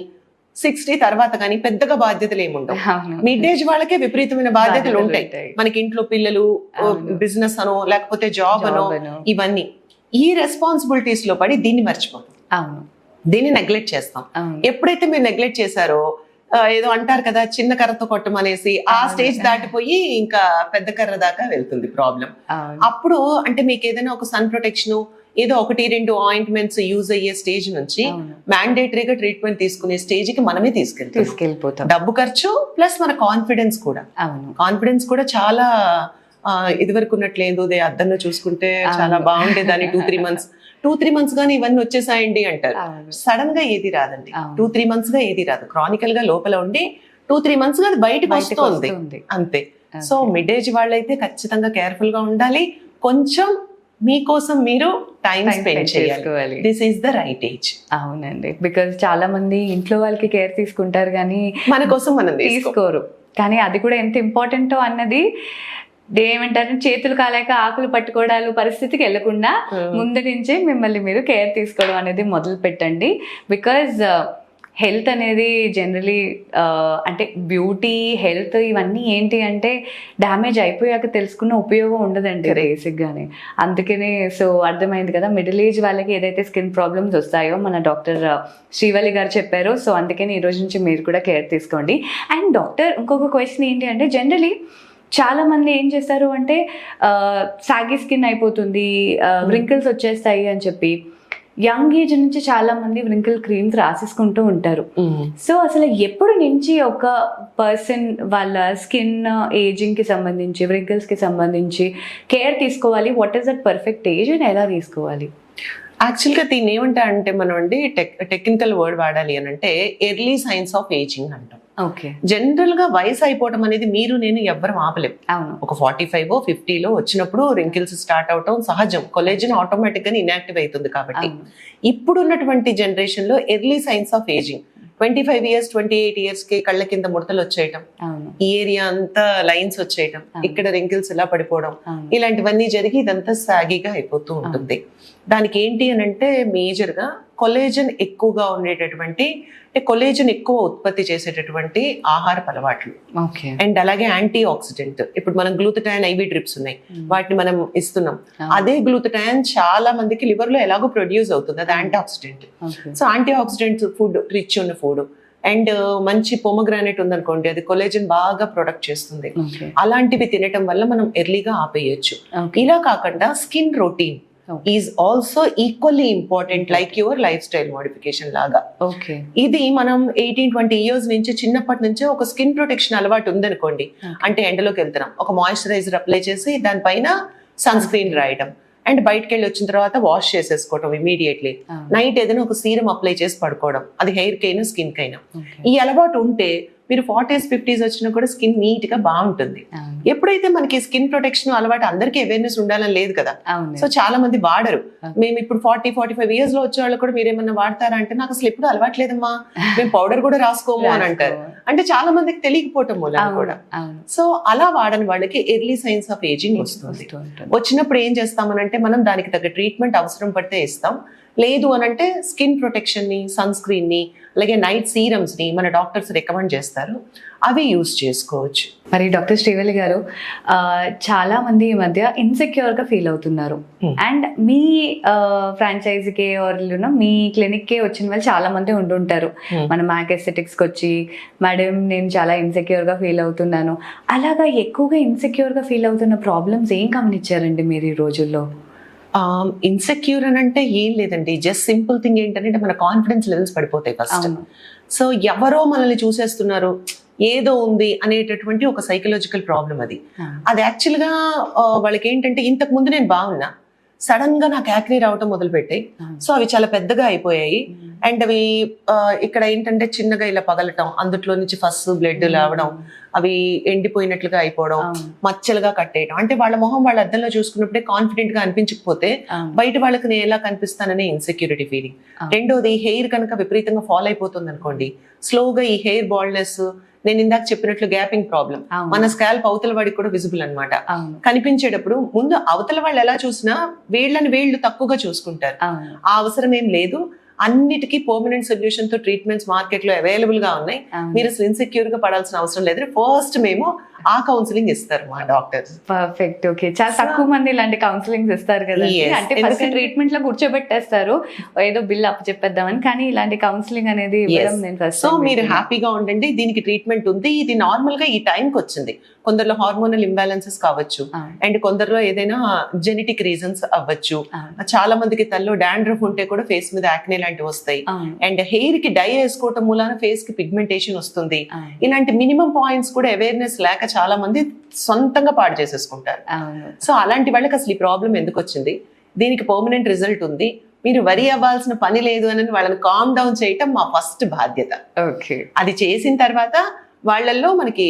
60 తర్వాత కానీ పెద్దగా బాధ్యతలు ఏముండవు. మిడ్ ఏజ్ వాళ్ళకే విపరీతమైన బాధ్యతలు ఉంటాయి. మనకి ఇంట్లో పిల్లలు, బిజినెస్ అనో లేకపోతే జాబ్ అనో, ఇవన్నీ ఈ రెస్పాన్సిబిలిటీస్ లో పడి దీన్ని మర్చిపోతాం, దీన్ని నెగ్లెక్ట్ చేస్తాం. ఎప్పుడైతే మీరు నెగ్లెక్ట్ చేశారో, ఏదో అంటారు కదా చిన్న కర్రతో కొట్టమనేసి, ఆ స్టేజ్ దాటిపోయి ఇంకా పెద్ద కర్ర దాకా వెళ్తుంది ప్రాబ్లం. అప్పుడు అంటే మీకు ఏదైనా ఒక సన్ ప్రొటెక్షన్, ఏదో 1-2 ఆయింట్మెంట్స్ యూజ్ అయ్యే స్టేజ్ నుంచి మ్యాండేటరీగా ట్రీట్మెంట్ తీసుకునే స్టేజ్ కి మనమే తీసుకెళ్ళిపోతాం. డబ్బు ఖర్చు ప్లస్ మన కాన్ఫిడెన్స్ కూడా చాలా ఇదివరకు ఉన్నట్లేదు. అద్దంలో చూసుకుంటే చాలా బాగుండేదాన్ని 2-3 months గానీ ఇవన్నీ వచ్చేసాయండి అంటారు. సడన్ గా ఏది రాదండి. 2-3 months గా ఏది రాదు. క్రానికల్ గా లోపల ఉండి 2-3 months గా అది బయటకు వస్తుంది అంతే. సో మిడ్ ఏజ్ వాళ్ళైతే ఖచ్చితంగా కేర్ఫుల్ గా ఉండాలి. కొంచెం మీకోసం మీరు టైం స్పెండ్ చేయాలి. This is the right age. అవునండి, బికాజ్ చాలా మంది ఇంట్లో వాళ్ళకి కేర్ తీసుకుంటారు కానీ మన కోసం మనం తీసుకోరు. కానీ అది కూడా ఎంత ఇంపార్టెంటో అన్నది ఏమంటారు, చేతులు కాలేక ఆకులు పట్టుకోవడాలు పరిస్థితికి వెళ్లకుండా ముందు నుంచే మిమ్మల్ని మీరు కేర్ తీసుకోవడం అనేది మొదలు పెట్టండి. బికాజ్ హెల్త్ అనేది జనరలీ అంటే బ్యూటీ, హెల్త్ ఇవన్నీ ఏంటి అంటే డ్యామేజ్ అయిపోయాక తెలుసుకున్న ఉపయోగం ఉండదండి బేసిక్గానే. అందుకనే సో అర్థమైంది కదా, మిడిల్ ఏజ్ వాళ్ళకి ఏదైతే స్కిన్ ప్రాబ్లమ్స్ వస్తాయో మన డాక్టర్ శ్రీవల్లి గారు చెప్పారు. సో అందుకని ఈరోజు నుంచి మీరు కూడా కేర్ తీసుకోండి. అండ్ డాక్టర్, ఇంకొక క్వశ్చన్ ఏంటి అంటే, జనరలీ చాలా మంది ఏం చేస్తారు అంటే సాగి స్కిన్ అయిపోతుంది, వ్రింకిల్స్ వచ్చేస్తాయి అని చెప్పి యంగ్ ఏజ్ నుంచి చాలా మంది వ్రింకిల్ క్రీమ్స్ రాసేసుకుంటూ ఉంటారు. సో అసలు ఎప్పుడు నుంచి ఒక పర్సన్ వాళ్ళ స్కిన్ ఏజింగ్ కి సంబంధించి, వ్రింకిల్స్ కి సంబంధించి కేర్ తీసుకోవాలి? What is that perfect age and ఎలా తీసుకోవాలి? యాక్చువల్గా దీన్ని ఏమంటా అంటే మనం అండి టెక్నికల్ వర్డ్ వాడాలి అని అంటే ఎర్లీ సైన్స్ ఆఫ్ ఏజింగ్ అంటాం. ఓకే, జనరల్ గా వయసు అయిపోవడం అనేది మీరు నేను ఎవ్వరం ఆపలేం. ఒక 45-50 వచ్చినప్పుడు రింకిల్స్ స్టార్ట్ అవటం సహజం. కొలేజన్ ఆటోమేటిక్ గా ఇన్యాక్టివ్ అవుతుంది. కాబట్టి ఇప్పుడున్నటువంటి జనరేషన్ లో early science of ageing 25 years 28 years కి కళ్ళ కింద ముడతలు వచ్చేయటం, ఈ ఏరియా అంతా లైన్స్ వచ్చేయటం, ఇక్కడ రింకిల్స్ ఇలా పడిపోవడం, ఇలాంటివన్నీ జరిగి ఇదంతా సాగిగా అయిపోతూ ఉంటుంది. దానికి ఏంటి అని అంటే మేజర్ గా కొలేజన్ ఎక్కువగా ఉండేటటువంటి, కొలేజన్ ఎక్కువ ఉత్పత్తి చేసేటటువంటి ఆహారపు అలవాట్లు అండ్ అలాగే యాంటీ ఆక్సిడెంట్. ఇప్పుడు మనం గ్లూటథయాన్ IV డ్రిప్స్ ఉన్నాయి, వాటిని మనం ఇస్తున్నాం. అదే గ్లూటథయాన్ చాలా మందికి లివర్ లో ఎలాగో ప్రొడ్యూస్ అవుతుంది, అది anti oxidant. So anti oxidant food, rich ఉన్న ఫుడ్ అండ్ మంచి పొమగ్రానైట్ ఉందనుకోండి, అది కొలేజన్ బాగా ప్రొడక్ట్ చేస్తుంది. అలాంటివి తినటం వల్ల మనం ఎర్లీగా ఆపేయచ్చు. ఇలా కాకుండా skin routine is also equally important like your life style modification లాగా. ఇది మనం 18-20 years నుంచి చిన్నప్పటి నుంచే ఒక స్కిన్ ప్రొటెక్షన్ అలవాటు ఉందనుకోండి, అంటే ఎండలోకి వెళ్తున్నాం, ఒక మాయిశ్చరైజర్ అప్లై చేసి దానిపైన సన్ స్క్రీన్ రాయడం అండ్ బయటకు వెళ్ళి వచ్చిన తర్వాత వాష్ చేసేసుకోవడం ఇమీడియట్లీ. నైట్ ఏదైనా ఒక సీరం అప్లై చేసి పడుకోవడం, అది హెయిర్ కైనా స్కిన్ కైనా. ఈ అలవాటు ఉంటే మీరు 40s 50s వచ్చినా కూడా స్కిన్ నీట్ గా బాగుంటుంది. ఎప్పుడైతే మనకి స్కిన్ ప్రొటెక్షన్ అలవాటు, అందరికీ అవేర్నెస్ ఉండాలని లేదు కదా, సో చాలా మంది వాడరు. మేము ఇప్పుడు 40-45 years లో వచ్చే వాళ్ళు కూడా మీరేమన్నా వాడతారా అంటే, నాకు అసలు ఎప్పుడు అలవాట్లేదమ్మా, మేము పౌడర్ కూడా రాసుకోము అని అంటారు. అంటే చాలా మందికి తెలియకపోవటం మూలం కూడా. సో అలా వాడని వాళ్ళకి ఎర్లీ సైన్స్ ఆఫ్ ఏజింగ్ వస్తుంది. వచ్చినప్పుడు ఏం చేస్తామనంటే మనం దానికి తగ్గ ట్రీట్మెంట్ అవసరం పడితే ఇస్తాం, లేదు అని అంటే స్కిన్ ప్రొటెక్షన్ని, సన్ స్క్రీన్ని, అలాగే నైట్ సీరమ్స్ని మన డాక్టర్స్ రికమెండ్ చేస్తారు, అవి యూజ్ చేసుకోవచ్చు. మరి డాక్టర్ శ్రీవల్లి గారు, చాలా మంది ఈ మధ్య ఇన్సెక్యూర్ గా ఫీల్ అవుతున్నారు. అండ్ మీ ఫ్రాంచైజీకే మీ క్లినిక్కే వచ్చిన వాళ్ళు చాలా మంది ఉండుంటారు. మన మ్యాక్ ఎస్థెటిక్స్ కి వచ్చి, మేడం నేను చాలా ఇన్సెక్యూర్ గా ఫీల్ అవుతున్నాను, అలాగా ఎక్కువగా ఇన్సెక్యూర్ గా ఫీల్ అవుతున్న ప్రాబ్లమ్స్ ఏం గమనించారండి మీరు ఈ రోజుల్లో? ఇన్సెక్యూర్ అని అంటే ఏం లేదండి, జస్ట్ సింపుల్ థింగ్ ఏంటంటే మన కాన్ఫిడెన్స్ లెవెల్స్ పడిపోతాయి ఫస్ట్. సో ఎవరో మనల్ని చూసేస్తున్నారు, ఏదో ఉంది అనేటటువంటి ఒక సైకలాజికల్ ప్రాబ్లం అది. అది యాక్చువల్గా వాళ్ళకి ఏంటంటే, ఇంతకు ముందు నేను బాగున్నా, సడన్ గా నాకు యాక్నీ రావటం మొదలు పెట్టాయి. సో అవి చాలా పెద్దగా అయిపోయాయి. అండ్ అవి ఇక్కడ ఏంటంటే చిన్నగా ఇలా పగలటం, అందుట్లో నుంచి ఫస్ట్ బ్లడ్ రావడం, అవి ఎండిపోయినట్లుగా అయిపోవడం, మచ్చలుగా కట్టేయడం. అంటే వాళ్ళ మొహం వాళ్ళ అద్దంలో చూసుకున్నప్పుడే కాన్ఫిడెంట్ గా అనిపించకపోతే బయట వాళ్ళకి నేను ఎలా కనిపిస్తాననే ఇన్సెక్యూరిటీ ఫీలింగ్. రెండోది, హెయిర్ కనుక విపరీతంగా ఫాల్ అయిపోతుంది అనుకోండి, స్లోగా ఈ హెయిర్ బాల్డ్నెస్, నేను ఇందాక చెప్పినట్లు గ్యాపింగ్ ప్రాబ్లం, మన స్కాల్ప్ అవతల వాడికి కూడా విజిబుల్ అనమాట. కనిపించేటప్పుడు ముందు అవతల వాళ్ళు ఎలా చూసినా వీళ్ళు తక్కువగా చూసుకుంటారు. ఆ అవసరం ఏం లేదు. అన్నిటికీ పర్మనెంట్ సొల్యూషన్ తో ట్రీట్మెంట్స్ మార్కెట్ లో అవైలబుల్ గా ఉన్నాయి. మీరు అసలు ఇన్సెక్యూర్ గా పడాల్సిన అవసరం లేదు. ఫస్ట్ మేము ఆ కౌన్సిలింగ్ ఇస్తారు మా డాక్టర్స్. పర్ఫెక్ట్. ఓకే, చాలా తక్కువ మంది ఇలాంటి కౌన్సిలింగ్ ఇస్తారు కదా. అంటే ఫస్ట్ ట్రీట్మెంట్ లో కూర్చోబెట్టేస్తారు, ఏదో బిల్ అప్పు చెప్పేద్దామని, కానీ ఇలాంటి కౌన్సిలింగ్ అనేది ఇవ్వడం నేను ఫస్ట్. సో మీరు హ్యాపీగా ఉండండి, దీనికి ట్రీట్మెంట్ ఉంది. ఇది నార్మల్ గా ఈ టైంకి వచ్చింది. కొందరిలో హార్మోనల్ ఇంబ్యాలెన్సెస్ కావచ్చు, అండ్ కొందరిలో ఏదైనా జెనెటిక్ రీజన్స్ అవ్వచ్చు. చాలా మందికి తల్లో డాండ్రఫ్ ఉంటే కూడా ఫేస్ మీద యాక్నే లాంటివి వస్తాయి. అండ్ హెయిర్ కి డై వేసుకోవటం మూలాన ఫేస్ కి పిగ్మెంటేషన్ వస్తుంది. ఇలాంటి మినిమం పాయింట్స్ కూడా అవేర్నెస్ లేక చాలా మంది సొంతంగా పాడు చేసేసుకుంటారు. సో అలాంటి వాళ్ళకి అసలు ఈ ప్రాబ్లం ఎందుకు వచ్చింది, దీనికి పర్మనెంట్ రిజల్ట్ ఉంది, మీరు వరి అవ్వాల్సిన పని లేదు అని వాళ్ళని కామ్ డౌన్ చేయటం మా ఫస్ట్ బాధ్యత. అది చేసిన తర్వాత వాళ్ళల్లో మనకి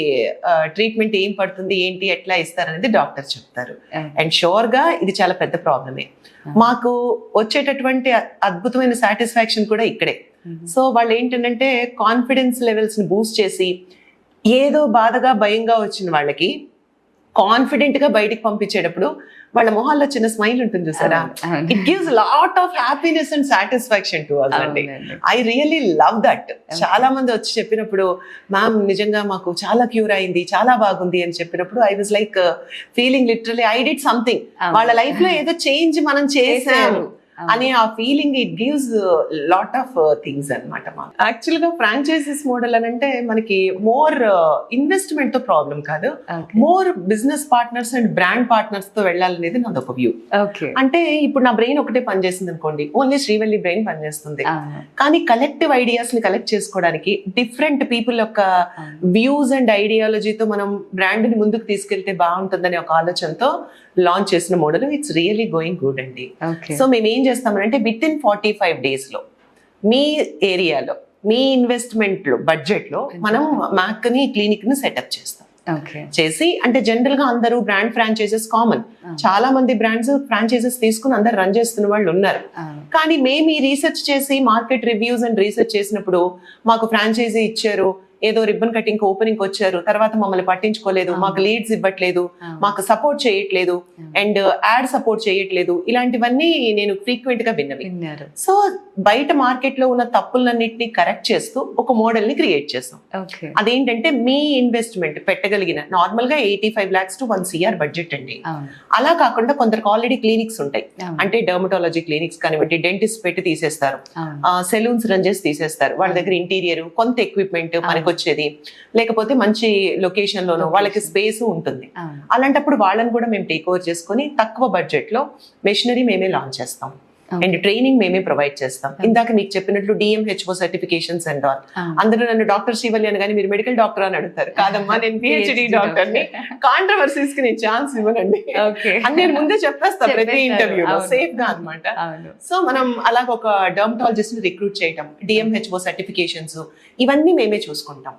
ట్రీట్మెంట్ ఏం పడుతుంది, ఏంటి, ఎట్లా ఇస్తారనేది డాక్టర్ చెప్తారు. అండ్ షూర్ గా ఇది చాలా పెద్ద ప్రాబ్లమే. మాకు వచ్చేటటువంటి అద్భుతమైన సాటిస్ఫాక్షన్ కూడా ఇక్కడే. సో వాళ్ళు ఏంటంటే కాన్ఫిడెన్స్ లెవెల్స్ ని బూస్ట్ చేసి, ఏదో బాధగా భయంగా వచ్చిన వాళ్ళకి కాన్ఫిడెంట్ గా బయటికి పంపించేటప్పుడు వాళ్ళ మొహాల్లో చిన్న స్మైల్ ఉంటుంది చూసారా, it gives lot of happiness and satisfaction to us అండి. I really love that. చాలా మంది వచ్చి చెప్పినప్పుడు, మ్యామ్ నిజంగా మాకు చాలా క్యూర్ అయింది, చాలా బాగుంది అని చెప్పినప్పుడు I was like feeling literally I did something. వాళ్ళ లైఫ్ లో ఏదో చేంజ్ మనం చేసాము అనే ఆ feeling, it gives lot of things అనమాట. యాక్చువల్ గా ఫ్రాంచైజీస్ మోడల్ అని అంటే మనకి మోర్ ఇన్వెస్ట్మెంట్ తో ప్రాబ్లం కాదు, more business partners and brand partners తో వెళ్ళాలనేది నాది ఒక వ్యూ. అంటే ఇప్పుడు నా బ్రెయిన్ ఒకటే పనిచేస్తుంది అనుకోండి, ఓన్లీ శ్రీవల్లి బ్రెయిన్ పనిచేస్తుంది, కానీ కలెక్టివ్ ఐడియాస్ ని కలెక్ట్ చేసుకోవడానికి డిఫరెంట్ పీపుల్ యొక్క వ్యూస్ అండ్ ఐడియాలజీతో మనం బ్రాండ్ ని ముందుకు తీసుకెళ్తే బాగుంటుందనే ఒక ఆలోచనతో లాంచ్ చేసిన model. It's really going good అండి. సో మేము ఏం చేస్తామంటే విత్ ఇన్ 45 days లో మీ ఏరియాలో మీ ఇన్వెస్ట్మెంట్ లో బడ్జెట్ లో మనం మ్యాక్ ని క్లినిక్ ని సెటప్ చేస్తాం. చేసి, అంటే జనరల్ గా అందరూ బ్రాండ్ ఫ్రాంచైజెస్ కామన్, చాలా మంది బ్రాండ్స్ ఫ్రాంచైజెస్ తీసుకుని అందరు రన్ చేస్తున్న వాళ్ళు ఉన్నారు. కానీ మేము ఈ రీసెర్చ్ చేసి మార్కెట్ రివ్యూస్ అండ్ రీసెర్చ్ చేసినప్పుడు మాకు ఫ్రాంచైజీ ఇచ్చారు, ఏదో రిబ్బన్ కటింగ్ ఓపెనింగ్ వచ్చారు, తర్వాత మమ్మల్ని పట్టించుకోలేదు, మాకు లీడ్స్ ఇవ్వట్లేదు, మాకు సపోర్ట్ చేయట్లేదు, అండ్ యాడ్ సపోర్ట్ చేయట్లేదు, ఇలాంటివన్నీ నేను ఫ్రీక్వెంట్ గా విన్నవి. సో బయట మార్కెట్ లో ఉన్న తప్పులన్నింటినీ కరెక్ట్ చేస్తూ ఒక మోడల్ ని క్రియేట్ చేస్తాం. అదేంటంటే మీ ఇన్వెస్ట్మెంట్ పెట్టగలిగిన నార్మల్ గా 85 lakhs to 1 crore బడ్జెట్ అండి. అలా కాకుండా కొందరికి ఆల్రెడీ క్లినిక్స్ ఉంటాయి, అంటే డర్మటాలజీ క్లినిక్స్ కానివ్వండి, డెంటిస్ట్ పెట్టి తీసేస్తారు, సెలూన్స్ రన్ చేసి తీసేస్తారు, వాళ్ళ దగ్గర ఇంటీరియర్ కొంత ఎక్విప్మెంట్ మనకు వచ్చేది, లేకపోతే మంచి లొకేషన్ లోనో వాళ్ళకి స్పేస్ ఉంటుంది. అలాంటప్పుడు వాళ్ళని కూడా మేము టేక్ ఓవర్ చేసుకొని తక్కువ బడ్జెట్ లో మెషినరీ మేమే లాంచ్ చేస్తాం. అండ్ ట్రైనింగ్ మేమే ప్రొవైడ్ చేస్తాం. ఇందాక మీకు చెప్పినట్లు DMHO సర్టిఫికేషన్స్ అండ్ ఆల్. అందరూ నన్ను డాక్టర్ శ్రీవల్లి అని కానీ మీరు మెడికల్ డాక్టర్ అని అడుగుతారు. కాదమ్మా, నేను PhD డాక్టర్ ని. కాంట్రవర్సీస్ కి నేను ఛాన్స్ ఇవ్వనండి అని నేను ముందే చెప్పేస్తా ప్రతి ఇంటర్వ్యూలో, సేఫ్ గా అనమాట. సో మనం అలాగ ఒక డర్మటాలజిస్ట్ ని రిక్రూట్ చేయటం, DMHO సర్టిఫికేషన్స్, ఇవన్నీ మేమే చూసుకుంటాం.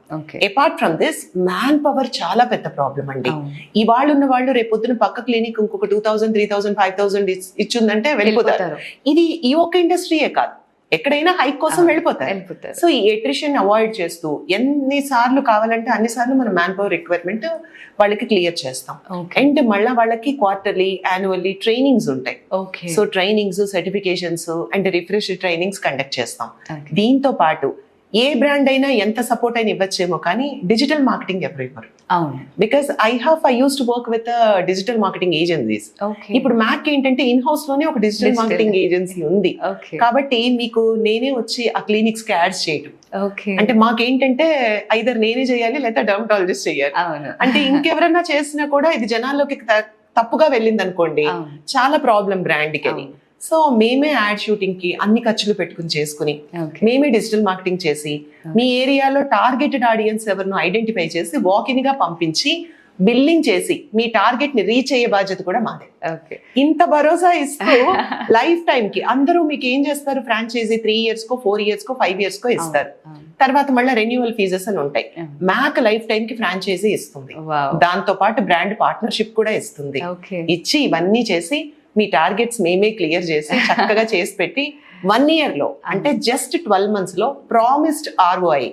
Apart from this man power చాలా పెద్ద ప్రాబ్లం అండి. ఇవాళ ఉన్న వాళ్ళు రేపొద్దున పక్క క్లినిక్ ఇంకొక 2000, 3000, 5000 ఇచ్చిందంటే వెళ్ళిపోతారు. ఇది ఈ ఒక్క ఇండస్ట్రీయే కాదు, ఎక్కడైనా హైక్ కోసం వెళ్ళిపోతారు. వెళ్ళిపోతారు. సో ఈ ఎట్రిషన్ అవాయిడ్ చేస్తూ ఎన్ని సార్లు కావాలంటే అన్ని సార్లు మనం మ్యాన్ పవర్ రిక్వైర్మెంట్ వాళ్ళకి క్లియర్ చేస్తాం. ఓకే అండ్ మళ్ళీ వాళ్ళకి క్వార్టర్లీ యాన్యువల్లీ ట్రైనింగ్స్ ఉంటాయి. Okay so trainings, certifications and refresh trainings conduct చేస్తాం. ఓకే దీంతో పాటు ఏ బ్రాండ్ అయినా ఎంత సపోర్ట్ అయినా ఇవ్వచ్చేమో కానీ డిజిటల్ మార్కెటింగ్ ఎవరు ఇవ్వరు. అవును because I use to work with digital marketing agencies. Okay ఇప్పుడు మ్యాక్ ఏంటంటే ఇన్ హౌస్ లోనే ఒక డిజిటల్ Digital. మార్కెటింగ్ ఏజెన్సీ ఉంది. ఓకే కాబట్టి మీకు నేనే వచ్చి ఆ క్లినిక్స్ కి యాడ్స్ చేయడం ఓకే అంటే మాకేంటంటే ఐదర్ నేనే చేయాలి లేదా డర్మటాలజిస్ట్ చేయాలి. అవును అంటే ఇంకెవరన్నా చేసినా కూడా ఇది జనాల్లోకి తప్పుగా వెళ్ళింది అనుకోండి, అవును చాలా ప్రాబ్లం బ్రాండ్ కి అని. అవును. సో మేమే యాడ్ షూటింగ్ కి అన్ని ఖర్చులు పెట్టుకుని చేసుకుని ఓకే మేమే డిజిటల్ మార్కెటింగ్ చేసి మీ ఏరియాలో టార్గెటెడ్ ఆడియన్స్ ఎవరినో ఐడెంటిఫై చేసి వాకిన్ గా పంపించి బిల్లింగ్ చేసి మీ టార్గెట్ ని రీచ్ అయ్యే బాధ్యత కూడా మాదే. ఓకే ఇంత భరోసా ఇస్తూ లైఫ్ టైం కి అందరూ మీకు ఏం చేస్తారు, ఫ్రాంచైజీ 3 years కో 4 years కో 5 years కో ఇస్తారు. తర్వాత మళ్ళీ రెన్యువల్ ఫీజెస్ అని ఉంటాయి. మ్యాక్ లైఫ్ టైం కి ఫ్రాంచైజీ ఇస్తుంది, వావ్ దాంతో పాటు బ్రాండ్ పార్ట్నర్షిప్ కూడా ఇస్తుంది. ఓకే ఇచ్చి ఇవన్నీ చేసి మీ టార్గెట్స్ మేమే క్లియర్ చేసి చక్కగా చేసి పెట్టి 1 year లో అంటే జస్ట్ 12 months లో ప్రామిస్డ్ ROI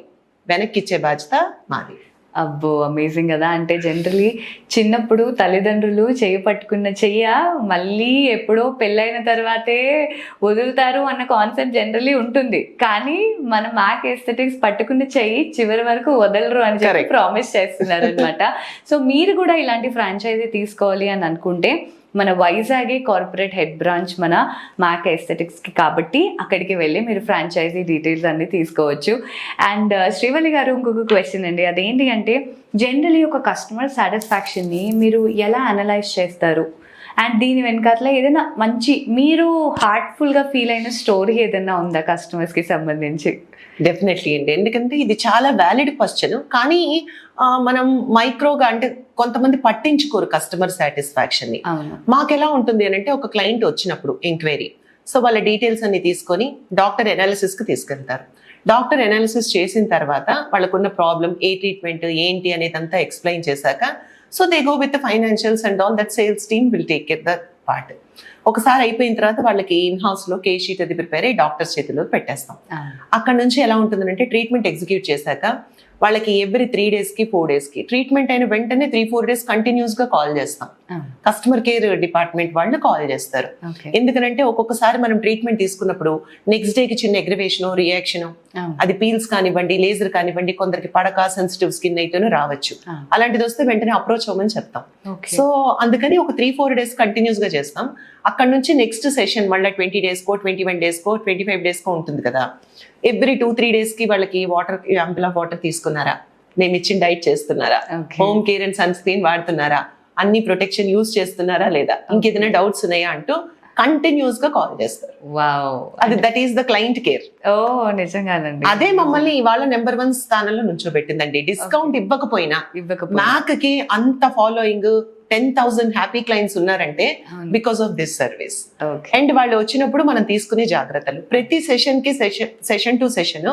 వెనక్కి ఇచ్చే బాధ్యత మాది. అబ్బో అమేజింగ్ కదా. అంటే జనరలీ చిన్నప్పుడు తల్లిదండ్రులు చెయ్యి పట్టుకున్న చెయ్య మళ్ళీ ఎప్పుడో పెళ్ళైన తర్వాతే వదులుతారు అన్న కాన్సెప్ట్ జనరలీ ఉంటుంది. కానీ మన మ్యాక్ ఎస్థెటిక్స్ పట్టుకున్న చెయ్యి చివరి వరకు వదలరు అని చెప్పి Correct. ప్రామిస్ చేస్తున్నారు అనమాట. సో మీరు కూడా ఇలాంటి ఫ్రాంచైజీ తీసుకోవాలి అని అనుకుంటే మన వైజాగే కార్పొరేట్ హెడ్ బ్రాంచ్ మన మ్యాక్ ఎస్థెటిక్స్కి కాబట్టి అక్కడికి వెళ్ళి మీరు ఫ్రాంచైజీ డీటెయిల్స్ అన్ని తీసుకోవచ్చు. అండ్ శ్రీవల్లి గారు ఇంకొక క్వశ్చన్ అండి, అదేంటి అంటే జనరలీ ఒక కస్టమర్ సాటిస్ఫాక్షన్ని మీరు ఎలా అనలైజ్ చేస్తారు? అండ్ దీని వెనకాల ఏదైనా మంచి మీరు హార్ట్ఫుల్గా ఫీల్ అయిన స్టోరీ ఏదైనా ఉందా కస్టమర్స్కి సంబంధించి? డెఫినెట్లీ అండి, ఎందుకంటే ఇది చాలా వ్యాలిడ్ క్వశ్చన్. కానీ మనం మైక్రోగా అంటే కొంతమంది పట్టించుకోరు కస్టమర్ సాటిస్ఫాక్షన్ ని. అవును మాకు ఎలా ఉంటుంది అని అంటే ఒక క్లయింట్ వచ్చినప్పుడు ఎంక్వైరీ, సో వాళ్ళ డీటెయిల్స్ అన్ని తీసుకొని డాక్టర్ ఎనాలిసిస్ కి తీసుకెళ్తారు. డాక్టర్ ఎనాలిసిస్ చేసిన తర్వాత వాళ్ళకున్న ప్రాబ్లం ఏ ట్రీట్మెంట్ ఏంటి అనేది అంతా ఎక్స్ప్లెయిన్ చేశాక so they go with financials and all that sales team will take care that part. ఒకసారి అయిపోయిన తర్వాత వాళ్ళకి ఇన్ హౌస్ లో కేస్ షీట్ అది ప్రిపేర్ అయ్యి డాక్టర్స్ చేతిలో పెట్టేస్తాం. అక్కడ నుంచి ఎలా ఉంటుందంటే ట్రీట్మెంట్ ఎగ్జిక్యూట్ చేశాక వాళ్ళకి ఎవ్రీ 3 days కి 4 days కి ట్రీట్మెంట్ అయిన వెంటనే 3-4 days కంటిన్యూస్ గా కాల్ చేస్తాం. కస్టమర్ కేర్ డిపార్ట్మెంట్ వాళ్ళు కాల్ చేస్తారు. ఎందుకంటే ఒక్కొక్కసారి మనం ట్రీట్మెంట్ తీసుకున్నప్పుడు నెక్స్ట్ డేకి చిన్న ఎగ్రివేషన్ రియాక్షన్, అది పీల్స్ కానివ్వండి, లేజర్ కానివ్వండి, కొందరికి పడక సెన్సిటివ్ స్కిన్ అయితేనే రావచ్చు. అలాంటిది వస్తే వెంటనే అప్రోచ్ అవ్వమని చెప్తాం. సో అందుకని ఒక 3-4 days కంటిన్యూస్ గా చేస్తాం. అక్కడ నుంచి నెక్స్ట్ సెషన్ మళ్ళీ 20 days కో 21 days కో 25 days కో ఉంటుంది కదా. ఎవ్రీ 2-3 days కి వాళ్ళకి వాటర్ యాంపుల్ ఆఫ్ వాటర్ తీసుకున్నారా, మేము ఇచ్చిన డైట్ చేస్తున్నారా, home care and sunscreen వాడుతున్నారా, అన్ని ప్రొటెక్షన్ యూజ్ చేస్తున్నారా లేదా, ఇంకేదైనా డౌట్స్ ఉన్నాయా అంటూ కంటిన్యూస్ గా కాల్ చేస్తారు. అది that is the client care. ఓ నిజంగానండి, అదే మమ్మల్ని ఇవాళ నెంబర్ 1 స్థానంలో నుంచోబెట్టిందండి. డిస్కౌంట్ ఇవ్వకపోయినా మ్యాక్ కి అంత ఫాలోయింగ్ 10,000 హ్యాపీ క్లయింట్స్ ఉన్నారంటే because of this service. And వాళ్ళు వచ్చినప్పుడు మనం తీసుకునే జాగ్రత్తలు ప్రతి సెషన్ కి సెషన్ టు సెషన్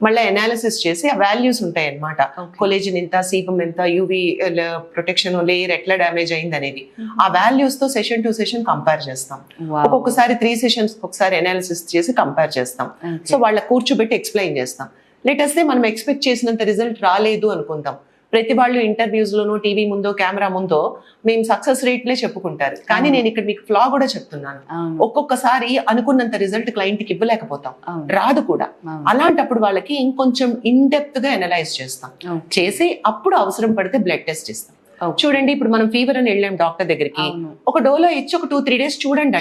మళ్ళీ అనాలిసిస్ చేసి ఆ వాల్యూస్ ఉంటాయి అన్నమాట. కొలేజిన్ ఎంత, సీబమ్ ఎంత, యూవీ ప్రొటెక్షన్ లేయర్ ఎట్లా డ్యామేజ్ అయింది అనేది ఆ వాల్యూస్ తో సెషన్ టు సెషన్ కంపేర్ చేస్తాం. ఒక్కొక్కసారి 3 sessions ఒకసారి అనాలిసిస్ చేసి కంపేర్ చేస్తాం. సో వాళ్ళ కూర్చోబెట్టి ఎక్స్ప్లెయిన్ చేస్తాం. లేటెస్ట్ మనం ఎక్స్పెక్ట్ చేసినంత రిజల్ట్ రాలేదు అనుకుందాం. ప్రతి వాళ్ళు ఇంటర్వ్యూస్ లోనో టీవీ ముందో కెమెరా ముందో మేము సక్సెస్ రేట్లే చెప్పుకుంటారు. కానీ నేను ఇక్కడ మీకు ఫ్లా కూడా చెప్తున్నాను. ఒక్కొక్కసారి అనుకున్నంత రిజల్ట్ క్లయింట్ కి ఇవ్వలేకపోతాం, రాదు కూడా. అలాంటప్పుడు వాళ్ళకి ఇంకొంచెం ఇన్ డెప్త్ గా అనలైజ్ చేస్తాం. చేసి అప్పుడు అవసరం పడితే బ్లడ్ టెస్ట్ ఇస్తాం. చూడండి ఇప్పుడు మనం ఫీవర్ అని వెళ్ళాం డాక్టర్ దగ్గరికి, ఒక డోలో ఇచ్చి ఒక 2-3 days చూడండి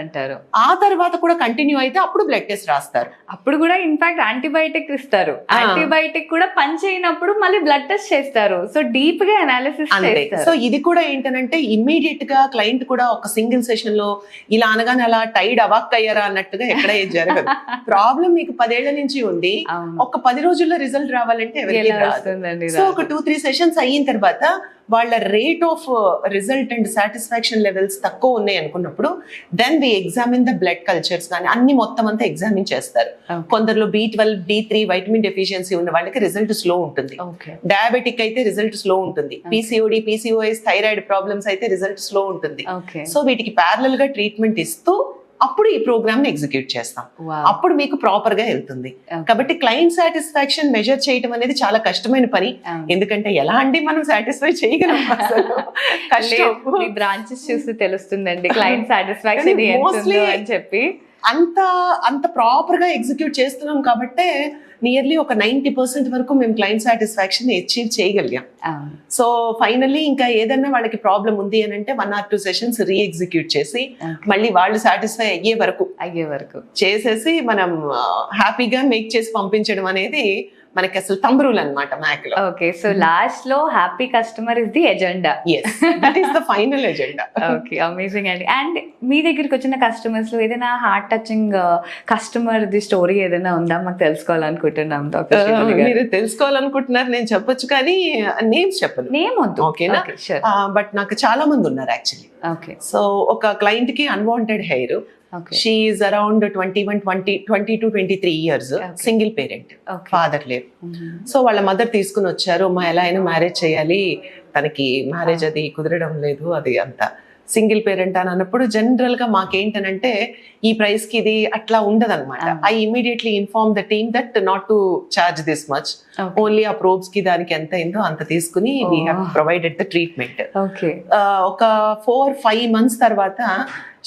అంటారు. ఆ తర్వాత కూడా కంటిన్యూ అయితే అప్పుడు బ్లడ్ టెస్ట్ రాస్తారు. అప్పుడు కూడా ఇన్ఫాక్ట్ యాంటీబయాటిక్ ఇస్తారు. యాంటీబయాటిక్ కూడా పని చేయనప్పుడు మళ్ళీ బ్లడ్ టెస్ట్ చేస్తారు. సో డీప్ గా అనాలిసిస్ చేస్తారు. సో ఇది కూడా ఏంటంటే ఇమ్మీడియట్ గా క్లయింట్ కూడా ఒక సింగిల్ సెషన్ లో ఇలా అనగానే అలా టైడ్ అవాక్ అయ్యారా అన్నట్టుగా ఎక్కడ ఏం జరగదు. ప్రాబ్లం మీకు 10 ఏళ్ల నుంచి ఉంది, ఒక 10 రోజుల్లో రిజల్ట్ రావాలంటే ఎవరికి రాదు. సో ఒక 2-3 sessions అయిన తర్వాత వాళ్ళ rate of result and satisfaction levels తక్కువ ఉన్నాయి అనుకున్నప్పుడు then we examine the blood cultures కానీ అన్ని మొత్తం అంతా ఎగ్జామిన్ చేస్తారు. కొందరిలో B12, D3 వైటమిన్ డెఫిషియన్సీ ఉన్న వాళ్ళకి రిజల్ట్ స్లో ఉంటుంది. డయాబెటిక్ అయితే రిజల్ట్ స్లో ఉంటుంది. PCOD, PCOS, థైరాయిడ్ ప్రాబ్లమ్స్ అయితే రిజల్ట్ స్లో ఉంటుంది. సో వీటికి ప్యారలల్ గా ట్రీట్మెంట్ ఇస్తూ అప్పుడు ఈ ప్రోగ్రామ్ ని ఎగ్జిక్యూట్ చేస్తాం. అప్పుడు మీకు ప్రాపర్ గా వెళ్తుంది. కాబట్టి క్లయింట్ సాటిస్ఫాక్షన్ మెజర్ చేయడం అనేది చాలా కష్టమైన పని. ఎందుకంటే ఎలా అండి మనం సాటిస్ఫై చేయగలం, కష్టం. బ్రాంచెస్ చూస్తే తెలుస్తుందండి క్లయింట్ సాటిస్ఫాక్షన్ అని చెప్పి. అంత ప్రాపర్ గా ఎగ్జిక్యూట్ చేస్తున్నాం కాబట్టే నియర్లీ ఒక 90% వరకు మేము క్లయింట్ సాటిస్ఫాక్షన్ అచీవ్ చేయగలిగాం. సో ఫైనల్లీ ఇంకా ఏదన్నా వాళ్ళకి ప్రాబ్లం ఉంది అని అంటే 1 or 2 సెషన్స్ రీఎగ్జిక్యూట్ చేసి మళ్ళీ వాళ్ళు సాటిస్ఫై అయ్యే వరకు చేసేసి మనం హ్యాపీగా మేక్ చేసి పంపించడం అనేది మనకి అసలు తంబ్రూల్ అన్నమాట మ్యాక్ లో. ఓకే, సో లాస్ట్ లో happy customer is the agenda. That is the final agenda. Okay, amazing అండి. అండ్ మీ దగ్గరికి వచ్చిన కస్టమర్స్ లో ఏదైనా heart touching customer the story ఏదైనా ఉందా? మాకు తెలుసుకోవాలనుకుంటున్నాం. మీరు తెలుసుకోవాలనుకుంటున్నారు, నేను చెప్పొచ్చు కానీ నేమ్స్ చెప్పను. నేమ్ వద్దు, ఓకేనా? బట్ నాకు చాలా మంది ఉన్నారు యాక్చువల్లీ. ఓకే, సో ఒక క్లయింట్ కి unwanted hair. She is around 20 to 23 years. Single parent, father లేరు. సో వాళ్ళ మదర్ తీసుకుని వచ్చారు, మా ఎలా అయినా మ్యారేజ్ చేయాలి, తనకి మ్యారేజ్ అది కుదరడం లేదు, అది అంతా సింగిల్ పేరెంట్ అని అన్నప్పుడు జనరల్ గా మాకేంటనంటే ఈ ప్రైస్ కి ఇది అట్లా ఉండదన్నమాట. I immediately inform the team that not to charge this much, only ఆ ప్రోబ్స్ కి దానికి ఎంత అయిందో అంత తీసుకుని we have provided the treatment. ఒక 4-5 months తర్వాత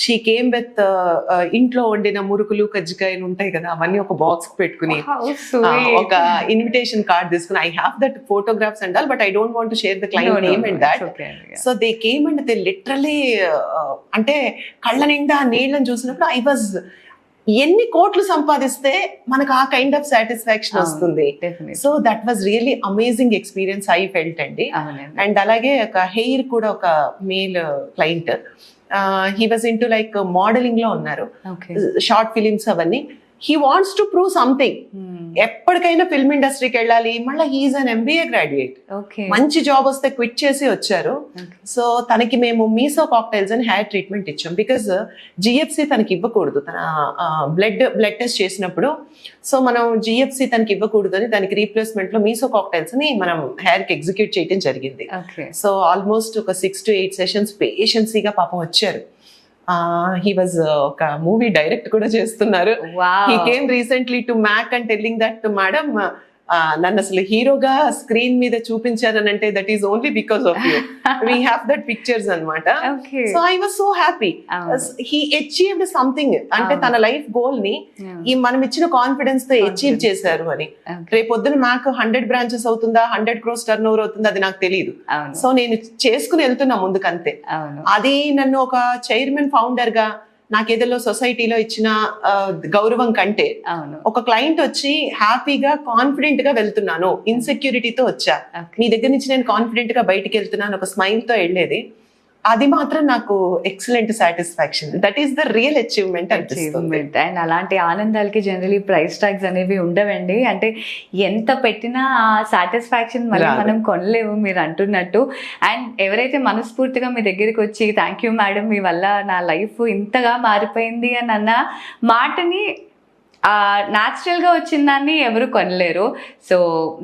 షీ కేమ్ విత్ ఇంట్లో వండిన మురుకులు కజ్జికాయలు ఉంటాయి కదా, అవన్నీ ఒక బాక్స్ పెట్టుకుని ఒక ఇన్విటేషన్ కార్డ్ తీసుకుని, I have that photographs and all, but I don't want to share the client name and that. So they came and they literally అంటే కళ్ళ నిండా నీళ్ళని చూసినప్పుడు ఐ వాజ్, ఎన్ని కోట్లు సంపాదిస్తే మనకు ఆ కైండ్ ఆఫ్ సాటిస్ఫాక్షన్ వస్తుంది. So that was really amazing experience I felt అండి. అండ్ అలాగే ఒక హెయిర్ కూడా ఒక male client, he was into like modelling లో ఉన్నారు, షార్ట్ ఫిలిమ్స్ అవన్నీ. He wants to prove something, ఎప్పటికైనా ఫిల్మ్ ఇండస్ట్రీకి వెళ్ళాలి. మళ్ళీ హీఈస్ అన్ MBA గ్రాడ్యుయేట్, మంచి జాబ్ వస్తే క్విట్ చేసి వచ్చారు. సో తనకి మేము మీసో కాక్టైల్స్ అని హెయిర్ ట్రీట్మెంట్ ఇచ్చాం. బికాస్ GFC తనకి ఇవ్వకూడదు, తన బ్లడ్ టెస్ట్ చేసినప్పుడు. సో మనం GFC తనకి ఇవ్వకూడదు అని దానికి రీప్లేస్మెంట్ లో మీసో కాక్టైల్స్ ని మనం హెయిర్ కి ఎగ్జిక్యూట్ చేయడం జరిగింది. సో ఆల్మోస్ట్ ఒక 6 to 8 సెషన్స్ పేషెన్సీగా పాపం వచ్చారు. హీ వాజ్ ఒక మూవీ డైరెక్ట్ కూడా చేస్తున్నారు. He came recently to Mac and telling that madam నన్ను అసలు హీరోగా స్క్రీన్ మీద చూపించారని అంటే that is only because of you, we have that pictures అన్నమాట. So I was so happy, he achieved something. అంటే తన లైఫ్ గోల్ ని ఈ మనం ఇచ్చిన కాన్ఫిడెన్స్ తో అచీవ్ చేశారు అని. రేపొద్దున మాకు 100 branches అవుతుందా, 100 crores టర్న్ ఓవర్ అవుతుందా, అది నాకు తెలియదు. సో నేను చేసుకుని వెళ్తున్నా ముందుకంతే. అది నన్ను ఒక చైర్మన్ ఫౌండర్ గా నాకేదో సొసైటీలో ఇచ్చిన గౌరవం కంటే ఒక క్లయింట్ వచ్చి హ్యాపీగా కాన్ఫిడెంట్ గా వెళ్తున్నాను, ఇన్సెక్యూరిటీతో వచ్చా, మీ దగ్గర నుంచి నేను కాన్ఫిడెంట్ గా బయటికి వెళ్తున్నాను, ఒక స్మైల్ తో వెళ్ళేది, అది మాత్రం నాకు excellent satisfaction. That is the real achievement. And అలాంటి ఆనందాలకి జనరలీ ప్రైస్ ట్యాగ్స్ అనేవి ఉండవండి. అంటే ఎంత పెట్టినా ఆ సాటిస్ఫాక్షన్ మళ్ళీ మనం కొనలేము మీరు అంటున్నట్టు. అండ్ ఎవరైతే మనస్ఫూర్తిగా మీ దగ్గరికి వచ్చి థ్యాంక్ యూ మేడం, మీ వల్ల నా లైఫ్ ఇంతగా మారిపోయింది అని అన్న మాటని న్యాచురల్గా వచ్చిన దాన్ని ఎవరు కొనలేరు. సో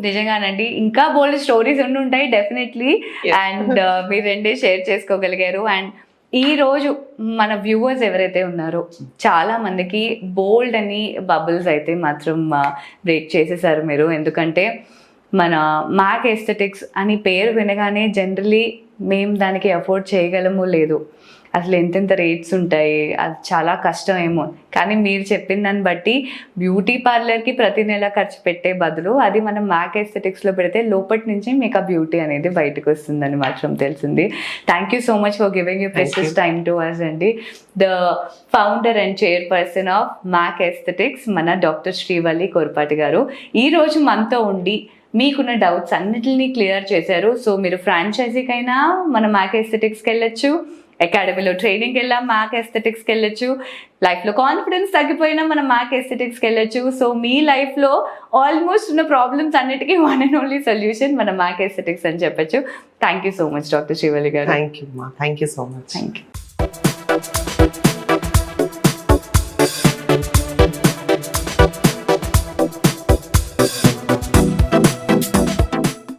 నిజంగానండి, ఇంకా బోల్డ్ స్టోరీస్ ఉంటాయి డెఫినెట్లీ. అండ్ మీరు రెండే షేర్ చేసుకోగలిగారు. అండ్ ఈ రోజు మన వ్యూవర్స్ ఎవరైతే ఉన్నారో చాలా మందికి బోల్డ్ అని బబుల్స్ అయితే మాత్రం బ్రేక్ చేసేసారు మీరు. ఎందుకంటే మన మ్యాక్ ఎస్థెటిక్స్ అని పేరు వినగానే జనరలీ మేము దానికి అఫోర్డ్ చేయగలము లేదు, అసలు ఎంతెంత రేట్స్ ఉంటాయి, అది చాలా కష్టం ఏమో. కానీ మీరు చెప్పిన దాన్ని బట్టి బ్యూటీ పార్లర్కి ప్రతి నెల ఖర్చు పెట్టే బదులు అది మనం మ్యాక్ ఎస్థెటిక్స్లో పెడితే లోపటి నుంచి మీకు ఆ బ్యూటీ అనేది బయటకు వస్తుందని మాత్రం తెలిసింది. Thank you so much for giving you precious time to us అండి. The founder and chairperson of Mac aesthetics మన డాక్టర్ శ్రీవల్లి కొరపాటి గారు ఈరోజు మనతో ఉండి మీకున్న డౌట్స్ అన్నిటిని క్లియర్ చేశారు. సో మీరు ఫ్రాంచైజీకైనా మన మ్యాక్ ఎస్థెటిక్స్కి వెళ్ళొచ్చు, అకాడమీలో ట్రైనింగ్కి వెళ్ళాం మ్యాక్ ఎస్థెటిక్స్కి వెళ్ళొచ్చు, లైఫ్లో కాన్ఫిడెన్స్ తగ్గిపోయినా మనం మ్యాక్ ఎస్థెటిక్స్కి వెళ్ళొచ్చు. సో మీ లైఫ్లో ఆల్మోస్ట్ ఉన్న ప్రాబ్లమ్స్ అన్నిటికీ వన్ అండ్ ఓన్లీ సొల్యూషన్ మన మ్యాక్ ఎస్థెటిక్స్ అని చెప్పొచ్చు. Thank you so much doctor Srivalli garu. Thank you so much. Thank you.